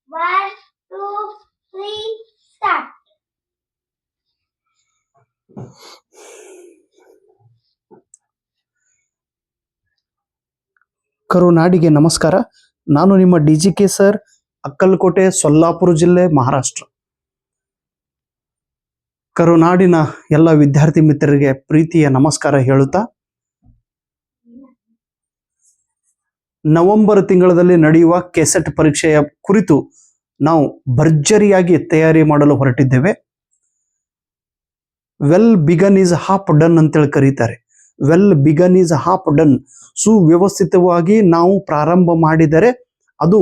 One, two, three, start. ಕರುನಾಡಿಗೆ ನಮಸ್ಕಾರ. ನಾನು ನಿಮ್ಮ DGK ಸರ್, ಅಕ್ಕಲಕೋಟೆ, ಸೊಲ್ಲಾಪುರ ಜಿಲ್ಲೆ, ಮಹಾರಾಷ್ಟ್ರ. ಕರುನಾಡಿನ ಎಲ್ಲ ವಿದ್ಯಾರ್ಥಿ ಮಿತ್ರರಿಗೆ ಪ್ರೀತಿಯ ನಮಸ್ಕಾರ ಹೇಳುತ್ತಾ, ನವೆಂಬರ್ ತಿಂಗಳಲ್ಲಿ ನಡೆಯುವ ಕೆಸೆಟ್ ಪರೀಕ್ಷೆಯ ಕುರಿತು ನಾವು ಭರ್ಜರಿಯಾಗಿ ತಯಾರಿ ಮಾಡಲು ಹೊರಟಿದ್ದೇವೆ. Well begun is half done ಅಂತೇಳಿ ಕರೀತಾರೆ. Well begun is half done. ಸುವ್ಯವಸ್ಥಿತವಾಗಿ ನಾವು ಪ್ರಾರಂಭ ಮಾಡಿದರೆ ಅದು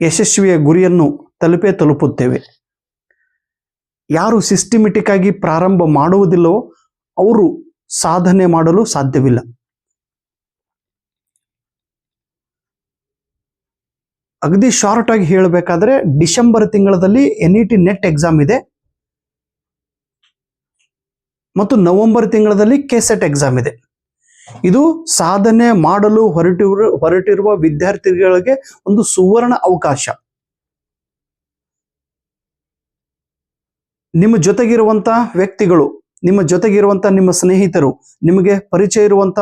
ಯಶಸ್ವಿಯ ಗುರಿಯನ್ನು ತಲುಪುತ್ತೇವೆ. ಯಾರು ಸಿಸ್ಟಮೆಟಿಕ್ ಆಗಿ ಪ್ರಾರಂಭ ಮಾಡುವುದಿಲ್ಲವೋ ಅವರು ಸಾಧನೆ ಮಾಡಲು ಸಾಧ್ಯವಿಲ್ಲ. ಅಗದಿ ಶಾರ್ಟ್ ಆಗಿ ಹೇಳಬೇಕಾದ್ರೆ, ಡಿಸೆಂಬರ್ ತಿಂಗಳಲ್ಲಿ NET ನೆಟ್ ಎಕ್ಸಾಮ್ ಇದೆ ಮತ್ತು ನವೆಂಬರ್ ತಿಂಗಳಲ್ಲಿ ಕೆಸೆಟ್ ಎಕ್ಸಾಮ್ ಇದೆ. ಇದು ಸಾಧನೆ ಮಾಡಲು ಹೊರಟಿರುವ ವಿದ್ಯಾರ್ಥಿಗಳಿಗೆ ಒಂದು ಸುವರ್ಣ ಅವಕಾಶ. ನಿಮ್ಮ ಜೊತೆಗಿರುವಂತ ವ್ಯಕ್ತಿಗಳು, ನಿಮ್ಮ ಜೊತೆಗಿರುವಂತ ನಿಮ್ಮ ಸ್ನೇಹಿತರು, ನಿಮಗೆ ಪರಿಚಯ ಇರುವಂತ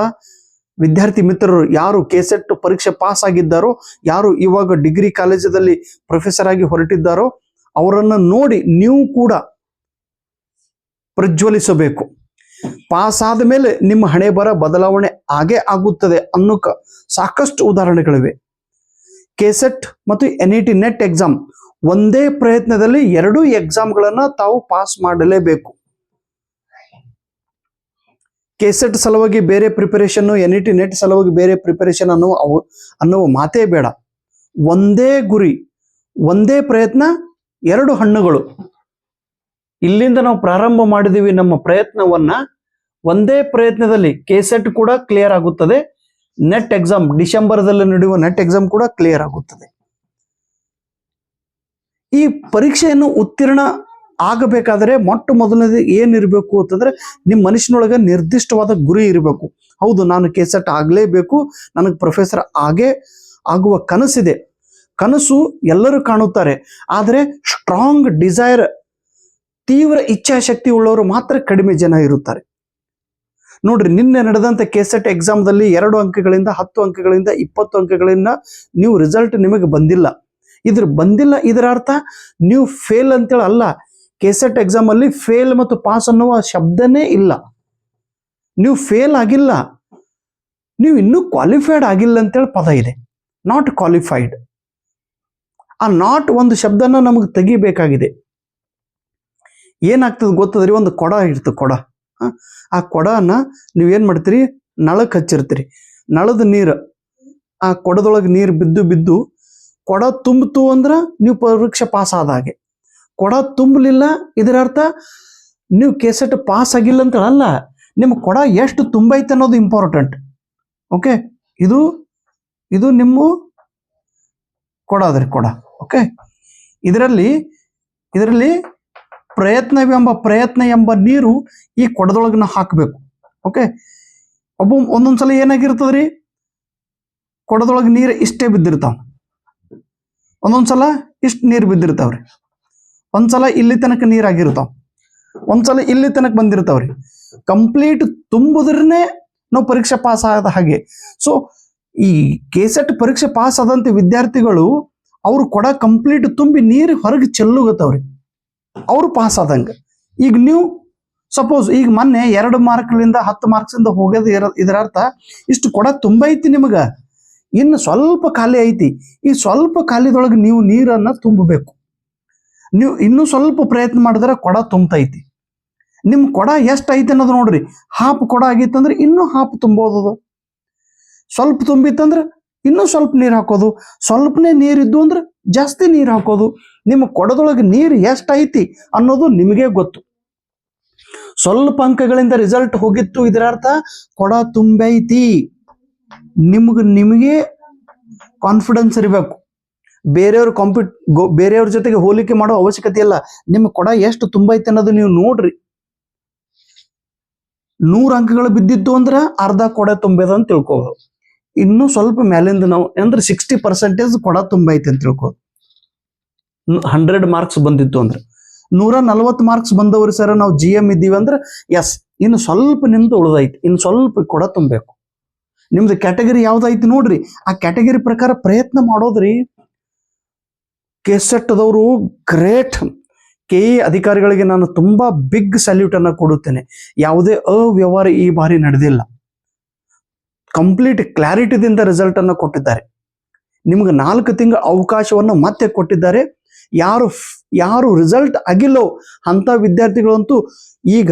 ವಿದ್ಯಾರ್ಥಿ ಮಿತ್ರರು ಯಾರು ಕೆಸೆಟ್ ಪರೀಕ್ಷೆ ಪಾಸ್ ಆಗಿದ್ದಾರೋ, ಯಾರು ಇವಾಗ ಡಿಗ್ರಿ ಕಾಲೇಜಲ್ಲಿ ಪ್ರೊಫೆಸರ್ ಆಗಿ ಹೊರಟಿದ್ದಾರೋ ಅವರನ್ನು ನೋಡಿ ನೀವು ಕೂಡ ಪ್ರಜ್ವಲಿಸಬೇಕು. ಪಾಸ್ ಆದ ಮೇಲೆ ನಿಮ್ಮ ಹಣೆ ಬರ ಬದಲಾವಣೆ ಆಗೇ ಆಗುತ್ತದೆ ಅನ್ನೋ ಸಾಕಷ್ಟು ಉದಾಹರಣೆಗಳಿವೆ. ಕೆಸೆಟ್ ಮತ್ತು NET ನೆಟ್ ಎಕ್ಸಾಮ್ ಒಂದೇ ಪ್ರಯತ್ನದಲ್ಲಿ 2 ಎಕ್ಸಾಮ್ಗಳನ್ನ ತಾವು ಪಾಸ್ ಮಾಡಲೇಬೇಕು. ಕೆಸೆಟ್ ಸಲುವಾಗಿ ಬೇರೆ ಪ್ರಿಪರೇಷನ್, NET ನೆಟ್ ಸಲುವಾಗಿ ಬೇರೆ ಪ್ರಿಪರೇಷನ್ ಅನ್ನುವ ಮಾತೇ ಬೇಡ. ಒಂದೇ ಗುರಿ, ಒಂದೇ ಪ್ರಯತ್ನ, 2 ಹಣ್ಣುಗಳು. ಇಲ್ಲಿಂದ ನಾವು ಪ್ರಾರಂಭ ಮಾಡಿದೀವಿ ನಮ್ಮ ಪ್ರಯತ್ನವನ್ನ. ಒಂದೇ ಪ್ರಯತ್ನದಲ್ಲಿ ಕೆಸೆಟ್ ಕೂಡ ಕ್ಲಿಯರ್ ಆಗುತ್ತದೆ. ನೆಟ್ ಎಕ್ಸಾಮ್, ಡಿಸೆಂಬರ್ದಲ್ಲಿ ನಡೆಯುವ ನೆಟ್ ಎಕ್ಸಾಮ್ ಕೂಡ ಕ್ಲಿಯರ್ ಆಗುತ್ತದೆ. ಈ ಪರೀಕ್ಷೆಯನ್ನು ಉತ್ತೀರ್ಣ ಆಗಬೇಕಾದರೆ ಮೊಟ್ಟ ಮೊದಲನೇದು ಏನಿರಬೇಕು ಅಂತಂದ್ರೆ, ನಿಮ್ಮ ಮನಸ್ಸಿನೊಳಗೆ ನಿರ್ದಿಷ್ಟವಾದ ಗುರಿ ಇರಬೇಕು. ಹೌದು, ನಾನು ಕೆಸೆಟ್ ಆಗಲೇಬೇಕು, ನನಗೆ ಪ್ರೊಫೆಸರ್ ಆಗುವ ಕನಸಿದೆ. ಕನಸು ಎಲ್ಲರೂ ಕಾಣುತ್ತಾರೆ, ಆದರೆ ಸ್ಟ್ರಾಂಗ್ ಡಿಸೈರ್, ತೀವ್ರ ಇಚ್ಛಾಶಕ್ತಿ ಉಳ್ಳವರು ಮಾತ್ರ ಕಡಿಮೆ ಜನ ಇರುತ್ತಾರೆ. ನೋಡ್ರಿ, ನಿನ್ನೆ ನಡೆದಂತ ಕೆಸೆಟ್ ಎಕ್ಸಾಮ್ದಲ್ಲಿ 2 ಅಂಕಗಳಿಂದ 10 ಅಂಕಗಳಿಂದ 20 ಅಂಕಗಳಿಂದ ನೀವು ರಿಸಲ್ಟ್ ನಿಮಗೆ ಬಂದಿಲ್ಲ. ಇದರ ಅರ್ಥ ನೀವು ಫೇಲ್ ಅಂತೇಳಿ ಅಲ್ಲ. ಕೆಸೆಟ್ ಎಕ್ಸಾಮ್ ಅಲ್ಲಿ ಫೇಲ್ ಮತ್ತು ಪಾಸ್ ಅನ್ನುವ ಶಬ್ದನೇ ಇಲ್ಲ. ನೀವು ಫೇಲ್ ಆಗಿಲ್ಲ, ನೀವು ಇನ್ನೂ ಕ್ವಾಲಿಫೈಡ್ ಆಗಿಲ್ಲ ಅಂತೇಳಿ ಪದ ಇದೆ, ನಾಟ್ ಕ್ವಾಲಿಫೈಡ್. ಆ ನಾಟ್ ಒಂದು ಶಬ್ದನ ನಮಗೆ ತೆಗಿಬೇಕಾಗಿದೆ. ಏನಾಗ್ತದೆ ಗೊತ್ತದ್ರಿ, ಒಂದು ಕೊಡ ಇರ್ತದೆ, ಕೊಡ. ಆ ಕೊಡನ ನೀವೇನ್ ಮಾಡ್ತೀರಿ, ನಳಕ್ಕೆ ಹಚ್ಚಿರ್ತೀರಿ. ನಳದ ನೀರು ಆ ಕೊಡದೊಳಗೆ ನೀರು ಬಿದ್ದು ಕೊಡ ತುಂಬಿತು ಅಂದ್ರ ನೀವು ಪರೀಕ್ಷೆ ಪಾಸ್ ಆದ ಹಾಗೆ. ಕೊಡ ತುಂಬಲಿಲ್ಲ, ಇದರ ಅರ್ಥ ನೀವು ಕೆಸೆಟ್ ಪಾಸ್ ಆಗಿಲ್ಲ ಅಂತ ಅಲ್ಲ, ನಿಮ್ಮ ಕೊಡ ಎಷ್ಟು ತುಂಬೈತೆ ಅನ್ನೋದು ಇಂಪಾರ್ಟೆಂಟ್. ಓಕೆ, ಇದು ನಿಮ್ಮ ಕೊಡ ಅದ್ರಿ, ಕೊಡ. ಓಕೆ, ಇದರಲ್ಲಿ ಪ್ರಯತ್ನ ಎಂಬ ನೀರು ಈ ಕೊಡದೊಳಗೆ ನಾವು ಹಾಕಬೇಕು. ಓಕೆ, ಒಂದೊಂದ್ಸಲ ಏನಾಗಿರ್ತದ್ರಿ, ಕೊಡದೊಳಗೆ ನೀರು ಇಷ್ಟೇ ಬಿದ್ದಿರ್ತಾವ, ಒಂದೊಂದ್ಸಲ ಇಷ್ಟು ನೀರು ಬಿದ್ದಿರ್ತಾವ್ರಿ, ಒಂದ್ಸಲ ಇಲ್ಲಿ ತನಕ ನೀರಾಗಿರ್ತಾವ, ಒಂದ್ಸಲ ಇಲ್ಲಿ ತನಕ ಬಂದಿರ್ತಾವ್ರಿ. ಕಂಪ್ಲೀಟ್ ತುಂಬುದ್ರೇ ನಾವು ಪರೀಕ್ಷೆ ಪಾಸ್ ಆದ ಹಾಗೆ. ಸೊ ಈ ಕೆಸೆಟ್ ಪರೀಕ್ಷೆ ಪಾಸ್ ಆದಂತ ವಿದ್ಯಾರ್ಥಿಗಳು ಅವ್ರು ಕೊಡ ಕಂಪ್ಲೀಟ್ ತುಂಬಿ ನೀರು ಹೊರಗೆ ಚೆಲ್ಲುಗತ್ತವ್ರಿ, ಅವರು ಪಾಸ್ ಆದಂಗ. ಈಗ ನೀವು ಸಪೋಸ್ ಈಗ ಮೊನ್ನೆ 2 ಮಾರ್ಕ್ಲಿಂದ 10 ಮಾರ್ಕ್ಸ್ ಇಂದ ಹೋಗೋದು ಇದರ ಅರ್ಥ ಇಷ್ಟು ಕೊಡ ತುಂಬೈತಿ, ನಿಮಗ ಇನ್ನು ಸ್ವಲ್ಪ ಖಾಲಿ ಐತಿ. ಈ ಸ್ವಲ್ಪ ಖಾಲಿದೊಳಗೆ ನೀವು ನೀರನ್ನ ತುಂಬಬೇಕು. ನೀವು ಇನ್ನೂ ಸ್ವಲ್ಪ ಪ್ರಯತ್ನ ಮಾಡಿದ್ರೆ ಕೊಡ ತುಂಬತೈತಿ. ನಿಮ್ ಕೊಡ ಎಷ್ಟು ಐತಿ ಅನ್ನೋದು ನೋಡ್ರಿ. ಹಾಫ್ ಕೊಡ ಆಗಿತ್ತಂದ್ರೆ ಇನ್ನೂ ಹಾಫ್ ತುಂಬೋದು, ಸ್ವಲ್ಪ ತುಂಬಿತ್ತಂದ್ರೆ ಇನ್ನೂ ಸ್ವಲ್ಪ ನೀರು ಹಾಕೋದು, ಸ್ವಲ್ಪನೇ ನೀರಿದ್ದು ಅಂದ್ರೆ ಜಾಸ್ತಿ ನೀರು ಹಾಕೋದು. ನಿಮ್ಮ ಕೊಡದೊಳಗೆ ನೀರು ಎಷ್ಟೈತಿ ಅನ್ನೋದು ನಿಮಗೆ ಗೊತ್ತು. ಸ್ವಲ್ಪ ಅಂಕಗಳಿಂದ ರಿಸಲ್ಟ್ ಹೋಗಿತ್ತು, ಇದರ ಅರ್ಥ ಕೊಡ ತುಂಬೈತಿ. ನಿಮಗೆ ಕಾನ್ಫಿಡೆನ್ಸ್ ಇರಬೇಕು. ಬೇರೆಯವ್ರ ಜೊತೆಗೆ ಹೋಲಿಕೆ ಮಾಡೋ ಅವಶ್ಯಕತೆ ಇಲ್ಲ. ನಿಮ್ಮ ಕೊಡ ಎಷ್ಟು ತುಂಬೈತೆ ಅನ್ನೋದು ನೀವು ನೋಡ್ರಿ. 100 ಅಂಕಗಳು ಬಿದ್ದಿತ್ತು ಅಂದ್ರೆ ಅರ್ಧ ಕೊಡ ತುಂಬೇದ ಅಂತ ತಿಳ್ಕೋಬಹುದು. ಇನ್ನೂ ಸ್ವಲ್ಪ ಮೇಲಿಂದ ನಾವು ಅಂದ್ರೆ 60% ಕೊಡ ತುಂಬೈತೆ ಅಂತ ತಿಳ್ಕೊ. 100 ಮಾರ್ಕ್ಸ್ ಬಂದಿತ್ತು ಅಂದ್ರೆ 140 ಮಾರ್ಕ್ಸ್ ಬಂದವ್ರಿ ಸರ್ ನಾವು GM ಇದ್ದೀವಿ ಅಂದ್ರೆ ಎಸ್, ಇನ್ನು ಸ್ವಲ್ಪ ನಿಮ್ದು ಉಳ್ದೈತಿ, ಇನ್ನು ಸ್ವಲ್ಪ ಕೊಡ ತುಂಬಬೇಕು. ನಿಮ್ದು ಕ್ಯಾಟಗರಿ ಯಾವ್ದೈತಿ ನೋಡ್ರಿ, ಆ ಕ್ಯಾಟಗರಿ ಪ್ರಕಾರ ಪ್ರಯತ್ನ ಮಾಡೋದ್ರಿ. ಕೆಸೆಟ್ದವರು ಗ್ರೇಟ್. KE ಅಧಿಕಾರಿಗಳಿಗೆ ನಾನು ತುಂಬಾ ಬಿಗ್ ಸಲ್ಯೂಟ್ ಅನ್ನ ಕೊಡುತ್ತೇನೆ. ಯಾವುದೇ ಅವ್ಯವಹಾರ ಈ ಬಾರಿ ನಡೆದಿಲ್ಲ. ಕಂಪ್ಲೀಟ್ ಕ್ಲಾರಿಟಿದಿಂದ ರಿಸಲ್ಟ್ ಅನ್ನು ಕೊಟ್ಟಿದ್ದಾರೆ. ನಿಮ್ಗೆ 4 ತಿಂಗಳ ಅವಕಾಶವನ್ನು ಮತ್ತೆ ಕೊಟ್ಟಿದ್ದಾರೆ. ಯಾರು ರಿಸಲ್ಟ್ ಆಗಿಲ್ಲೋ ಅಂತ ವಿದ್ಯಾರ್ಥಿಗಳಂತೂ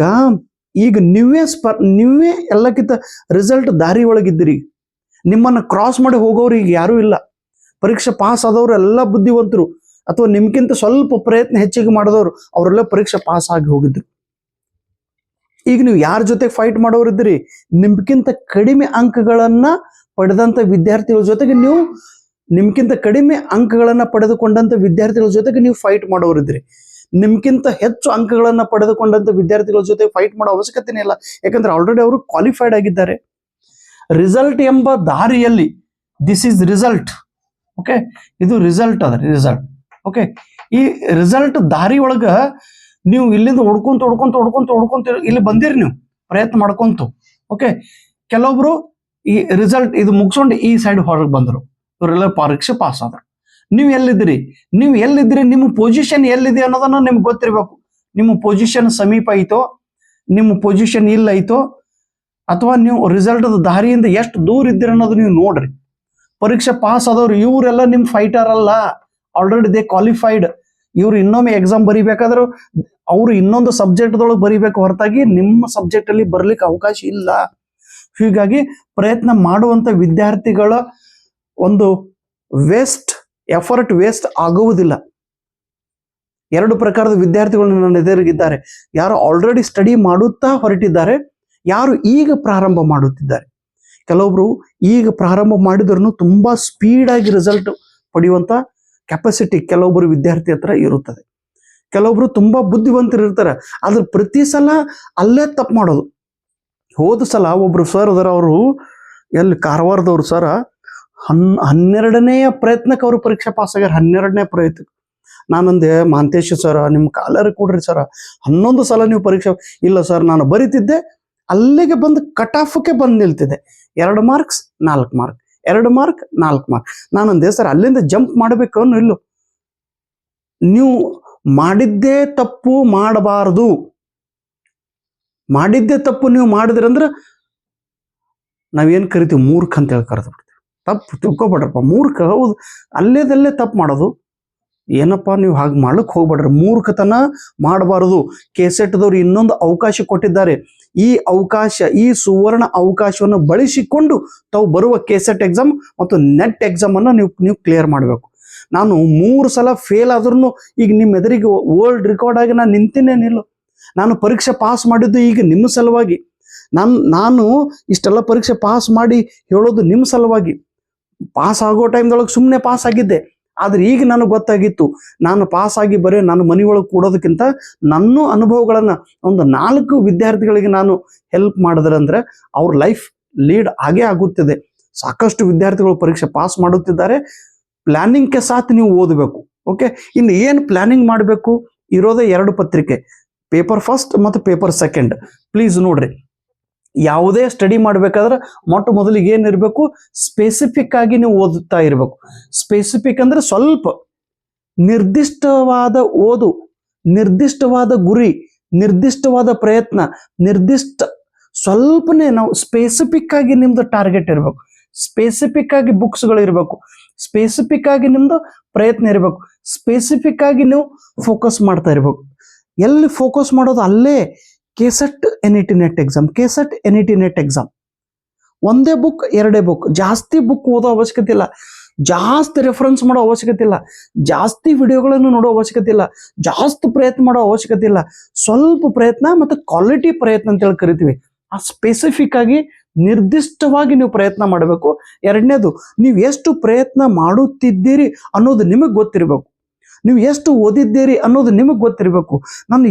ಈಗ ನೀವೇ ಎಲ್ಲಕ್ಕಿಂತ ರಿಸಲ್ಟ್ ದಾರಿ ಒಳಗಿದ್ದೀರಿ. ನಿಮ್ಮನ್ನು ಕ್ರಾಸ್ ಮಾಡಿ ಹೋಗೋರು ಈಗ ಯಾರೂ ಇಲ್ಲ. ಪರೀಕ್ಷೆ ಪಾಸ್ ಆದವರು ಎಲ್ಲ ಬುದ್ಧಿವಂತರು, ಅಥವಾ ನಿಮ್ಗಿಂತ ಸ್ವಲ್ಪ ಪ್ರಯತ್ನ ಹೆಚ್ಚಿಗೆ ಮಾಡಿದವರು ಅವರೆಲ್ಲ ಪರೀಕ್ಷೆ ಪಾಸ್ ಆಗಿ ಹೋಗಿದ್ರು. ಈಗ ನೀವು ಯಾರ ಜೊತೆ ಫೈಟ್ ಮಾಡೋರಿದ್ದೀರಿ? ನಿಮ್ಗಿಂತ ಕಡಿಮೆ ಅಂಕಗಳನ್ನ ಪಡೆದಂತ ವಿದ್ಯಾರ್ಥಿಗಳ ಜೊತೆಗೆ ನಿಮ್ಗಿಂತ ಕಡಿಮೆ ಅಂಕಗಳನ್ನ ಪಡೆದುಕೊಂಡಂತ ವಿದ್ಯಾರ್ಥಿಗಳ ಜೊತೆಗೆ ನೀವು ಫೈಟ್ ಮಾಡೋರಿದ್ದೀರಿ. ನಿಮ್ಗಿಂತ ಹೆಚ್ಚು ಅಂಕಗಳನ್ನ ಪಡೆದುಕೊಂಡಂತ ವಿದ್ಯಾರ್ಥಿಗಳ ಜೊತೆ ಫೈಟ್ ಮಾಡೋ ಅವಶ್ಯಕತೆನೇ ಇಲ್ಲ. ಯಾಕಂದ್ರೆ ಆಲ್ರೆಡಿ ಅವರು ಕ್ವಾಲಿಫೈಡ್ ಆಗಿದ್ದಾರೆ. ರಿಸಲ್ಟ್ ಎಂಬ ದಾರಿಯಲ್ಲಿ ದಿಸ್ ಈಸ್ ರಿಸಲ್ಟ್. ಓಕೆ, ಇದು ರಿಸಲ್ಟ್ ಅದ ರಿಸಲ್ಟ್. ಓಕೆ, ಈ ರಿಸಲ್ಟ್ ದಾರಿ ಒಳಗ ನೀವು ಇಲ್ಲಿಂದ ಹೊಡ್ಕೊಂತ ಇಲ್ಲಿ ಬಂದಿರಿ, ನೀವು ಪ್ರಯತ್ನ ಮಾಡ್ಕೊಂತು. ಓಕೆ, ಕೆಲವೊಬ್ರು ಈ ರಿಸಲ್ಟ್ ಇದು ಮುಗಿಸ್ಕೊಂಡು ಈ ಸೈಡ್ ಹೊರಗೆ ಬಂದರು, ಇವರೆಲ್ಲ ಪರೀಕ್ಷೆ ಪಾಸ್ ಆದ್ರು. ನೀವು ಎಲ್ಲಿದ್ದೀರಿ? ನಿಮ್ಮ ಪೊಸಿಷನ್ ಎಲ್ಲಿದೆ ಅನ್ನೋದನ್ನ ನಿಮ್ಗೆ ಗೊತ್ತಿರಬೇಕು. ನಿಮ್ಮ ಪೊಸಿಷನ್ ಸಮೀಪ ಐತೋ, ನಿಮ್ಮ ಪೊಸಿಷನ್ ಇಲ್ಲ ಐತೋ, ಅಥವಾ ನೀವು ರಿಸಲ್ಟ್ ದಾರಿಯಿಂದ ಎಷ್ಟು ದೂರ ಇದ್ದೀರಿ ಅನ್ನೋದು ನೀವು ನೋಡ್ರಿ. ಪರೀಕ್ಷೆ ಪಾಸ್ ಆದವ್ರು ಇವರೆಲ್ಲ ನಿಮ್ ಫೈಟರ್ ಅಲ್ಲ, ಆಲ್ರೆಡಿ ದೇ ಕ್ವಾಲಿಫೈಡ್. ಇವ್ರು ಇನ್ನೊಮ್ಮೆ ಎಕ್ಸಾಮ್ ಬರಿಬೇಕಾದ್ರೂ ಅವರು ಇನ್ನೊಂದು ಸಬ್ಜೆಕ್ಟ್ದೊಳಗೆ ಬರಿಬೇಕು ಹೊರತಾಗಿ ನಿಮ್ಮ ಸಬ್ಜೆಕ್ಟ್ ಅಲ್ಲಿ ಬರ್ಲಿಕ್ಕೆ ಅವಕಾಶ ಇಲ್ಲ. ಹೀಗಾಗಿ ಪ್ರಯತ್ನ ಮಾಡುವಂತ ವಿದ್ಯಾರ್ಥಿಗಳ ಒಂದು ಎಫರ್ಟ್ ವೇಸ್ಟ್ ಆಗುವುದಿಲ್ಲ. 2 ಪ್ರಕಾರದ ವಿದ್ಯಾರ್ಥಿಗಳು ನನ್ನ ಎದುರಿಗಿದ್ದಾರೆ. ಯಾರು ಆಲ್ರೆಡಿ ಸ್ಟಡಿ ಮಾಡುತ್ತಾ ಹೊರಟಿದ್ದಾರೆ, ಯಾರು ಈಗ ಪ್ರಾರಂಭ ಮಾಡುತ್ತಿದ್ದಾರೆ. ಕೆಲವೊಬ್ರು ಈಗ ಪ್ರಾರಂಭ ಮಾಡಿದ್ರು ತುಂಬಾ ಸ್ಪೀಡ್ ಆಗಿ ರಿಸಲ್ಟ್ ಪಡೆಯುವಂತ ಕೆಪಾಸಿಟಿ ಕೆಲವೊಬ್ಬರು ವಿದ್ಯಾರ್ಥಿ ಹತ್ರ ಇರುತ್ತದೆ. ಕೆಲವೊಬ್ರು ತುಂಬಾ ಬುದ್ಧಿವಂತರು ಇರ್ತಾರೆ, ಆದ್ರೆ ಪ್ರತಿ ಸಲ ಅಲ್ಲೇ ತಪ್ಪು ಮಾಡೋದು. ಹೋದ ಸಲ ಒಬ್ರು ಸರ್ ಅದರ, ಅವರು ಎಲ್ಲಿ ಕಾರವಾರದವ್ರು ಸರ, 12ನೇ ಪ್ರಯತ್ನಕ್ಕೆ ಅವರು ಪರೀಕ್ಷೆ ಪಾಸ್ ಆಗ್ಯಾರ. 12ನೇ ಪ್ರಯತ್ನ. ನಾನಂದೆ, ಮಾಂತೇಶ್ ಸರ ನಿಮ್ಮ ಕಾಲರ್ ಕೊಡ್ರಿ ಸರ, 11 ಸಲ ನೀವು ಪರೀಕ್ಷೆ. ಇಲ್ಲ ಸರ್, ನಾನು ಬರೀತಿದ್ದೆ, ಅಲ್ಲಿಗೆ ಬಂದು ಕಟ್ ಆಫ್ಗೆ ಬಂದು ನಿಲ್ತಿದೆ. 2 ಮಾರ್ಕ್ಸ್ 4 ಮಾರ್ಕ್, 2 ಮಾರ್ಕ್ 4 ಮಾರ್ಕ್. ನಾನಂದೆ, ಸರ್ ಅಲ್ಲಿಂದ ಜಂಪ್ ಮಾಡಬೇಕು ಅನ್ನೋ ಇಲ್ಲೋ? ನೀವು ಮಾಡಿದ್ದೇ ತಪ್ಪು ಮಾಡಬಾರದು. ಮಾಡಿದ್ದೇ ತಪ್ಪು ನೀವು ಮಾಡಿದ್ರಂದ್ರೆ ನಾವೇನ್ ಕರಿತೀವಿ, ಮೂರ್ಖ ಅಂತ ಹೇಳಿ ಕರೆದು ಬಿಡ್ತೀವಿ. ತಪ್ಪು ತಿಳ್ಕೊಬೇಡ್ರಪ್ಪ, ಮೂರ್ಖ. ಹೌದು, ಅಲ್ಲೇದಲ್ಲೇ ತಪ್ಪು ಮಾಡೋದು. ಏನಪ್ಪ ನೀವು ಹಾಗೆ ಮಾಡಕ್ ಹೋಗ್ಬೇಡ್ರಿ, ಮೂರ್ಖತನ ಮಾಡಬಾರದು. ಕೆಸೆಟ್ದವ್ರು ಇನ್ನೊಂದು ಅವಕಾಶ ಕೊಟ್ಟಿದ್ದಾರೆ. ಈ ಸುವರ್ಣ ಅವಕಾಶವನ್ನು ಬಳಸಿಕೊಂಡು ತಾವು ಬರುವ ಕೆಸೆಟ್ ಎಕ್ಸಾಮ್ ಮತ್ತು ನೆಟ್ ಎಕ್ಸಾಮ್ ಅನ್ನು ನೀವು ಕ್ಲಿಯರ್ ಮಾಡಬೇಕು. ನಾನು 3 ಸಲ ಫೇಲ್ ಆದ್ರೂ ಈಗ ನಿಮ್ಮ ಎದುರಿಗೆ ವರ್ಲ್ಡ್ ರೆಕಾರ್ಡ್ ಆಗಿ ನಾನು ನಿಂತೇನೇನಿಲ್ಲ. ನಾನು ಪರೀಕ್ಷೆ ಪಾಸ್ ಮಾಡಿದ್ದು ಈಗ ನಿಮ್ಮ ಸಲುವಾಗಿ. ನಾನು ಇಷ್ಟೆಲ್ಲ ಪರೀಕ್ಷೆ ಪಾಸ್ ಮಾಡಿ ಹೇಳೋದು ನಿಮ್ಮ ಸಲುವಾಗಿ. ಪಾಸ್ ಆಗೋ ಟೈಮ್ದೊಳಗೆ ಸುಮ್ಮನೆ ಪಾಸ್ ಆಗಿದ್ದೆ, ಆದ್ರೆ ಈಗ ನನಗೆ ಗೊತ್ತಾಗಿತ್ತು, ನಾನು ಪಾಸ್ ಆಗಿ ಬರೀ ನಾನು ಮನೆಯೊಳಗೆ ಕೂಡೋದಕ್ಕಿಂತ ನನ್ನ ಅನುಭವಗಳನ್ನ ಒಂದು 4 ವಿದ್ಯಾರ್ಥಿಗಳಿಗೆ ನಾನು ಹೆಲ್ಪ್ ಮಾಡಿದ್ರಂದ್ರೆ ಅವ್ರ ಲೈಫ್ ಲೀಡ್ ಆಗೇ ಆಗುತ್ತಿದೆ. ಸಾಕಷ್ಟು ವಿದ್ಯಾರ್ಥಿಗಳು ಪರೀಕ್ಷೆ ಪಾಸ್ ಮಾಡುತ್ತಿದ್ದಾರೆ. ಪ್ಲಾನಿಂಗ್ಗೆ ಸಾಥ್ ನೀವು ಓದಬೇಕು. ಓಕೆ, ಇನ್ನು ಏನು ಪ್ಲಾನಿಂಗ್ ಮಾಡಬೇಕು? ಇರೋದೇ 2 ಪತ್ರಿಕೆ, ಪೇಪರ್ ಫಸ್ಟ್ ಮತ್ತು ಪೇಪರ್ ಸೆಕೆಂಡ್. ಪ್ಲೀಸ್ ನೋಡ್ರಿ, ಯಾವುದೇ ಸ್ಟಡಿ ಮಾಡ್ಬೇಕಾದ್ರೆ ಮೊಟ್ಟ ಮೊದಲಿಗೆ ಏನಿರಬೇಕು, ಸ್ಪೆಸಿಫಿಕ್ ಆಗಿ ನೀವು ಓದುತ್ತಾ ಇರಬೇಕು. ಸ್ಪೆಸಿಫಿಕ್ ಅಂದ್ರೆ ಸ್ವಲ್ಪ ನಿರ್ದಿಷ್ಟವಾದ ಓದು, ನಿರ್ದಿಷ್ಟವಾದ ಗುರಿ, ನಿರ್ದಿಷ್ಟವಾದ ಪ್ರಯತ್ನ, ಸ್ವಲ್ಪನೇ ನಾವು ಸ್ಪೆಸಿಫಿಕ್ ಆಗಿ ನಿಮ್ದು ಟಾರ್ಗೆಟ್ ಇರಬೇಕು. ಸ್ಪೆಸಿಫಿಕ್ ಆಗಿ ಬುಕ್ಸ್ಗಳು ಇರಬೇಕು. ಸ್ಪೆಸಿಫಿಕ್ ಆಗಿ ನಿಮ್ದು ಪ್ರಯತ್ನ ಇರಬೇಕು. ಸ್ಪೆಸಿಫಿಕ್ ಆಗಿ ನೀವು ಫೋಕಸ್ ಮಾಡ್ತಾ ಇರಬೇಕು. ಎಲ್ಲಿ ಫೋಕಸ್ ಮಾಡೋದು ಅಲ್ಲೇ. KSET NET net exam, KSET NET net exam. ಒಂದೇ ಬುಕ್ 2 ಬುಕ್, ಜಾಸ್ತಿ ಬುಕ್ ಓದೋ ಅವಶ್ಯಕತೆ ಇಲ್ಲ, ಜಾಸ್ತಿ ರೆಫರೆನ್ಸ್ ಮಾಡೋ ಅವಶ್ಯಕತೆ ಇಲ್ಲ, ಜಾಸ್ತಿ ವಿಡಿಯೋಗಳನ್ನು ನೋಡೋ ಅವಶ್ಯಕತೆ ಇಲ್ಲ, ಜಾಸ್ತಿ ಪ್ರಯತ್ನ ಮಾಡೋ ಅವಶ್ಯಕತೆ ಇಲ್ಲ. ಸ್ವಲ್ಪ ಪ್ರಯತ್ನ ಮತ್ತು ಕ್ವಾಲಿಟಿ ಪ್ರಯತ್ನ ಅಂತೇಳಿ ಕರಿತೀವಿ. ಆ ಸ್ಪೆಸಿಫಿಕ್ ಆಗಿ ನಿರ್ದಿಷ್ಟವಾಗಿ ನೀವು ಪ್ರಯತ್ನ ಮಾಡಬೇಕು. 2ನೇದು, ನೀವು ಎಷ್ಟು ಪ್ರಯತ್ನ ಮಾಡುತ್ತಿದ್ದೀರಿ ಅನ್ನೋದು ನಿಮಗೆ ಗೊತ್ತಿರಬೇಕು. ನೀವು ಎಷ್ಟು ಓದಿದ್ದೀರಿ ಅನ್ನೋದು ನಿಮಗೆ ಗೊತ್ತಿರಬೇಕು. ನಾನು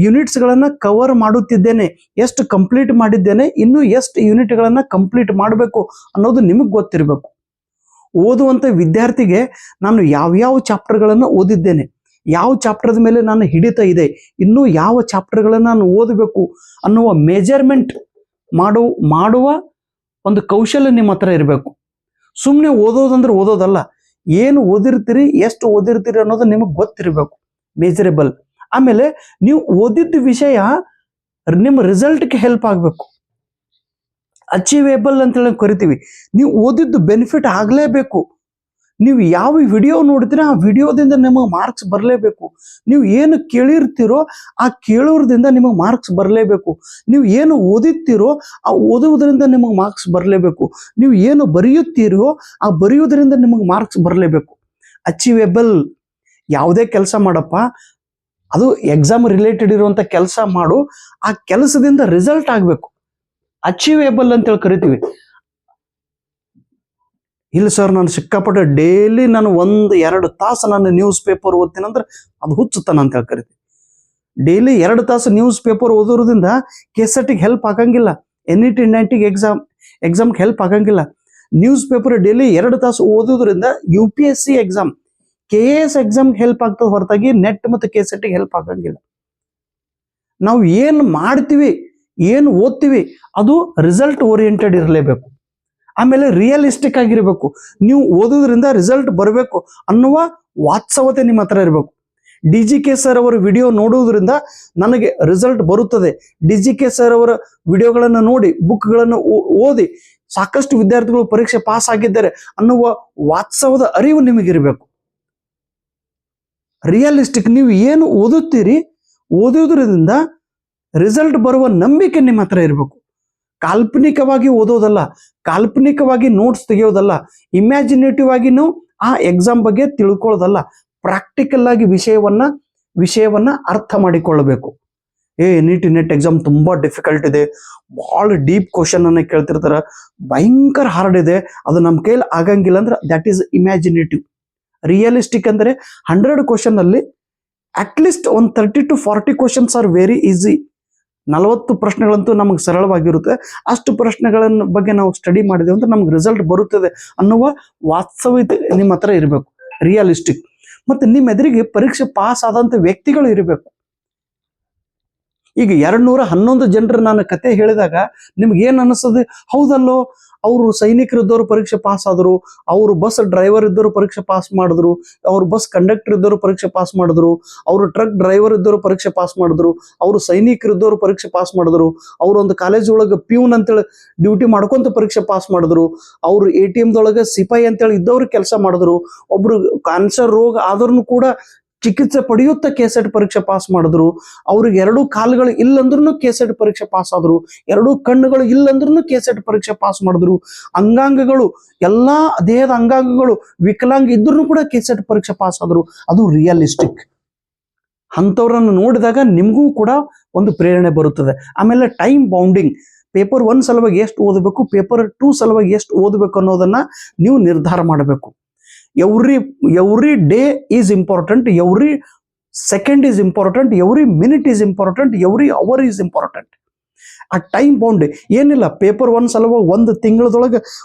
ಯೂನಿಟ್ಸ್ಗಳನ್ನು ಕವರ್ ಮಾಡುತ್ತಿದ್ದೇನೆ, ಎಷ್ಟು ಕಂಪ್ಲೀಟ್ ಮಾಡಿದ್ದೇನೆ, ಇನ್ನು ಎಷ್ಟು ಯೂನಿಟ್ಗಳನ್ನು ಕಂಪ್ಲೀಟ್ ಮಾಡಬೇಕು ಅನ್ನೋದು ನಿಮಗೆ ಗೊತ್ತಿರಬೇಕು. ಓದುವಂಥ ವಿದ್ಯಾರ್ಥಿಗೆ ನಾನು ಯಾವ್ಯಾವ ಚಾಪ್ಟರ್ಗಳನ್ನು ಓದಿದ್ದೇನೆ, ಯಾವ ಚಾಪ್ಟರ್ದ ಮೇಲೆ ನಾನು ಹಿಡಿತ ಇದೆ, ಇನ್ನೂ ಯಾವ ಚಾಪ್ಟರ್ಗಳನ್ನು ನಾನು ಓದಬೇಕು ಅನ್ನುವ ಮೆಜರ್ಮೆಂಟ್ ಮಾಡುವ ಒಂದು ಕೌಶಲ್ಯ ನಿಮ್ಮ ಹತ್ರ ಇರಬೇಕು. ಸುಮ್ಮನೆ ಓದೋದಂದ್ರೆ ಓದೋದಲ್ಲ, ಏನು ಓದಿರ್ತೀರಿ, ಎಷ್ಟು ಓದಿರ್ತೀರಿ ಅನ್ನೋದು ನಿಮಗೆ ಗೊತ್ತಿರಬೇಕು, ಮೆಜರೇಬಲ್. ಆಮೇಲೆ ನೀವು ಓದಿದ್ದ ವಿಷಯ ನಿಮ್ಮ ರಿಸಲ್ಟ್ಗೆ ಹೆಲ್ಪ್ ಆಗಬೇಕು, ಅಚೀವೇಬಲ್ ಅಂತೇಳಿ ಕರಿತೀವಿ. ನೀವು ಓದಿದ್ದು ಬೆನಿಫಿಟ್ ಆಗಲೇಬೇಕು. ನೀವು ಯಾವ ವಿಡಿಯೋ ನೋಡ್ತೀರ ಆ ವಿಡಿಯೋದಿಂದ ನಿಮಗೆ ಮಾರ್ಕ್ಸ್ ಬರಲೇಬೇಕು. ನೀವು ಏನು ಕೇಳಿರ್ತೀರೋ ಆ ಕೇಳೋದ್ರಿಂದ ನಿಮಗೆ ಮಾರ್ಕ್ಸ್ ಬರಲೇಬೇಕು. ನೀವು ಏನು ಓದಿರ್ತೀರೋ ಆ ಓದುವುದರಿಂದ ನಿಮಗೆ ಮಾರ್ಕ್ಸ್ ಬರಲೇಬೇಕು. ನೀವು ಏನು ಬರೆಯುತ್ತೀರೋ ಆ ಬರೆಯುವುದರಿಂದ ನಿಮಗೆ ಮಾರ್ಕ್ಸ್ ಬರಲೇಬೇಕು. ಅಚೀವೇಬಲ್. ಯಾವುದೇ ಕೆಲಸ ಮಾಡಪ್ಪ, ಅದು ಎಕ್ಸಾಮ್ ರಿಲೇಟೆಡ್ ಇರುವಂಥ ಕೆಲಸ ಮಾಡು, ಆ ಕೆಲಸದಿಂದ ರಿಸಲ್ಟ್ ಆಗಬೇಕು. ಅಚೀವೇಬಲ್ ಅಂತೇಳಿ ಕರಿತೀವಿ. ಇಲ್ಲ ಸರ್, ನಾನು ಸಿಕ್ಕಾಪಟ್ಟೆ ಡೈಲಿ ನಾನು 1-2 ತಾಸು ನಾನು ನ್ಯೂಸ್ ಪೇಪರ್ ಓದ್ತೀನಿ ಅಂದ್ರೆ ಅದು ಹುಚ್ಚುತ್ತಾನ ಅಂತ ಹೇಳಿ ಕರಿತೀವಿ. ಡೈಲಿ 2 ತಾಸು ನ್ಯೂಸ್ ಪೇಪರ್ ಓದೋದ್ರಿಂದ ಕೆಸೆಟಿಗೆ ಹೆಲ್ಪ್ ಆಗಂಗಿಲ್ಲ, NET 90 ಎಕ್ಸಾಮ್ಗೆ ಹೆಲ್ಪ್ ಆಗಂಗಿಲ್ಲ. ನ್ಯೂಸ್ ಪೇಪರ್ ಡೈಲಿ 2 ತಾಸು ಓದೋದ್ರಿಂದ UPSC ಎಕ್ಸಾಮ್, KAS ಎಕ್ಸಾಮ್ಗೆ ಹೆಲ್ಪ್ ಆಗ್ತದೆ ಹೊರತಾಗಿ ನೆಟ್ ಮತ್ತು ಕೆಸೆಟಿಗೆ ಹೆಲ್ಪ್ ಆಗಂಗಿಲ್ಲ. ನಾವು ಏನು ಮಾಡ್ತೀವಿ, ಏನು ಓದ್ತೀವಿ ಅದು ರಿಸಲ್ಟ್ ಓರಿಯೆಂಟೆಡ್ ಇರಲೇಬೇಕು. ಆಮೇಲೆ ರಿಯಲಿಸ್ಟಿಕ್ ಆಗಿರಬೇಕು. ನೀವು ಓದೋದ್ರಿಂದ ರಿಸಲ್ಟ್ ಬರಬೇಕು ಅನ್ನುವ ವಾತ್ಸವತೆ ನಿಮ್ಮ ಹತ್ರ ಇರಬೇಕು. DGK ಸರ್ ಅವರ ವಿಡಿಯೋ ನೋಡುವುದರಿಂದ ನನಗೆ ರಿಸಲ್ಟ್ ಬರುತ್ತದೆ, DGK ಸರ್ ಅವರ ವಿಡಿಯೋಗಳನ್ನು ನೋಡಿ, ಬುಕ್ಗಳನ್ನು ಓದಿ ಸಾಕಷ್ಟು ವಿದ್ಯಾರ್ಥಿಗಳು ಪರೀಕ್ಷೆ ಪಾಸ್ ಆಗಿದ್ದಾರೆ ಅನ್ನುವ ವಾತ್ಸವದ ಅರಿವು ನಿಮಗಿರಬೇಕು. ರಿಯಲಿಸ್ಟಿಕ್. ನೀವು ಏನು ಓದುತ್ತೀರಿ, ಓದೋದ್ರಿಂದ ರಿಸಲ್ಟ್ ಬರುವ ನಂಬಿಕೆ ನಿಮ್ಮ ಹತ್ರ ಇರಬೇಕು. ಕಾಲ್ಪನಿಕವಾಗಿ ಓದೋದಲ್ಲ, ಕಾಲ್ಪನಿಕವಾಗಿ ನೋಟ್ಸ್ ತೆಗೆಯೋದಲ್ಲ, ಇಮ್ಯಾಜಿನೇಟಿವ್ ಆಗಿನೂ ಆ ಎಕ್ಸಾಮ್ ಬಗ್ಗೆ ತಿಳ್ಕೊಳ್ಳೋದಲ್ಲ, ಪ್ರಾಕ್ಟಿಕಲ್ ಆಗಿ ವಿಷಯವನ್ನ ಅರ್ಥ ಮಾಡಿಕೊಳ್ಳಬೇಕು. NET ಎಕ್ಸಾಮ್ ತುಂಬಾ ಡಿಫಿಕಲ್ಟ್ ಇದೆ, ಬಹಳ ಡೀಪ್ ಕ್ವಶನ್ ಅನ್ನ ಕೇಳ್ತಿರ್ತಾರ, ಭಯಂಕರ ಹಾರ್ಡ್ ಇದೆ, ಅದು ನಮ್ಮ ಕೈಲಿ ಆಗಂಗಿಲ್ಲ ಅಂದ್ರೆ ದಟ್ ಈಸ್ ಇಮ್ಯಾಜಿನೇಟಿವ್. ರಿಯಲಿಸ್ಟಿಕ್ ಅಂದ್ರೆ 100 ಕ್ವಶನ್ ಅಲ್ಲಿ at least 30 to 40 questions are very easy. 40 ಪ್ರಶ್ನೆಗಳಂತೂ ನಮಗೆ ಸರಳವಾಗಿರುತ್ತೆ. ಅಷ್ಟು ಪ್ರಶ್ನೆಗಳನ್ನ ಬಗ್ಗೆ ನಾವು ಸ್ಟಡಿ ಮಾಡಿದೆವು ಅಂದ್ರೆ ನಮ್ಗೆ ರಿಸಲ್ಟ್ ಬರುತ್ತದೆ ಅನ್ನುವ ವಾಸ್ತವಿಕತೆ ನಿಮ್ಮ ಹತ್ರ ಇರಬೇಕು, ರಿಯಲಿಸ್ಟಿಕ್. ಮತ್ತೆ ನಿಮ್ಮ ಎದುರಿಗೆ ಪರೀಕ್ಷೆ ಪಾಸ್ ಆದಂತ ವ್ಯಕ್ತಿಗಳು ಇರಬೇಕು. ಈಗ 211 ಜನರು ನಾನು ಕತೆ ಹೇಳಿದಾಗ ನಿಮ್ಗೆ ಏನ್ ಅನಿಸ್ತದೆ? ಹೌದಲ್ಲೋ, ಅವರು ಸೈನಿಕರಿದ್ದವರು ಪರೀಕ್ಷೆ ಪಾಸ್ ಆದ್ರು, ಅವರು ಬಸ್ ಡ್ರೈವರ್ ಇದ್ದವರು ಪರೀಕ್ಷೆ ಪಾಸ್ ಮಾಡಿದ್ರು, ಅವರು ಬಸ್ ಕಂಡಕ್ಟರ್ ಇದ್ದವರು ಪರೀಕ್ಷೆ ಪಾಸ್ ಮಾಡಿದ್ರು, ಅವರು ಟ್ರಕ್ ಡ್ರೈವರ್ ಇದ್ದವರು ಪರೀಕ್ಷೆ ಪಾಸ್ ಮಾಡಿದ್ರು, ಅವರು ಸೈನಿಕರಿದ್ದವರು ಪರೀಕ್ಷೆ ಪಾಸ್ ಮಾಡಿದ್ರು, ಅವರು ಒಂದು ಕಾಲೇಜ್ ಒಳಗೆ ಪ್ಯೂನ್ ಅಂತೇಳಿ ಡ್ಯೂಟಿ ಮಾಡ್ಕೊಂತ ಪರೀಕ್ಷೆ ಪಾಸ್ ಮಾಡಿದ್ರು, ಅವರು ATM ದೊಳಗೆ ಸಿಪಾಯಿ ಅಂತೇಳಿ ಇದ್ದವ್ರು ಕೆಲಸ ಮಾಡಿದ್ರು, ಒಬ್ರು ಕ್ಯಾನ್ಸರ್ ರೋಗ ಆದ್ರೂ ಕೂಡ ಚಿಕಿತ್ಸೆ ಪಡೆಯುತ್ತಾ ಕೆಸೆಟ್ ಪರೀಕ್ಷೆ ಪಾಸ್ ಮಾಡಿದ್ರು, ಅವ್ರಿಗೆ 2 ಕಾಲುಗಳು ಇಲ್ಲಂದ್ರೂ ಕೆಸೆಟ್ ಪರೀಕ್ಷೆ ಪಾಸ್ ಆದ್ರು, 2 ಕಣ್ಣುಗಳು ಇಲ್ಲಂದ್ರೂ ಕೆಸೆಟ್ ಪರೀಕ್ಷೆ ಪಾಸ್ ಮಾಡಿದ್ರು, ಅಂಗಾಂಗಗಳು ಎಲ್ಲಾ ದೇಹದ ಅಂಗಾಂಗಗಳು ವಿಕಲಾಂಗ ಇದ್ರೂ ಕೂಡ ಕೆಸೆಟ್ ಪರೀಕ್ಷೆ ಪಾಸ್ ಆದ್ರು. ಅದು ರಿಯಲಿಸ್ಟಿಕ್. ಅಂಥವ್ರನ್ನು ನೋಡಿದಾಗ ನಿಮಗೂ ಕೂಡ ಒಂದು ಪ್ರೇರಣೆ ಬರುತ್ತದೆ. ಆಮೇಲೆ ಟೈಮ್ ಬೌಂಡಿಂಗ್. ಪೇಪರ್ 1 ಸಲುವಾಗಿ ಎಷ್ಟು ಓದಬೇಕು, ಪೇಪರ್ 2 ಸಲುವಾಗಿ ಎಷ್ಟು ಓದಬೇಕು ಅನ್ನೋದನ್ನ ನೀವು ನಿರ್ಧಾರ ಮಾಡಬೇಕು. Every day is important, every second is important, every minute is important, every hour is important. ಆ ಟೈಮ್ ಬೌಂಡ್ ಏನಿಲ್ಲ. ಪೇಪರ್ 1 ಸಲುವಾಗಿ 1 ತಿಂಗಳದೊಳಗೆ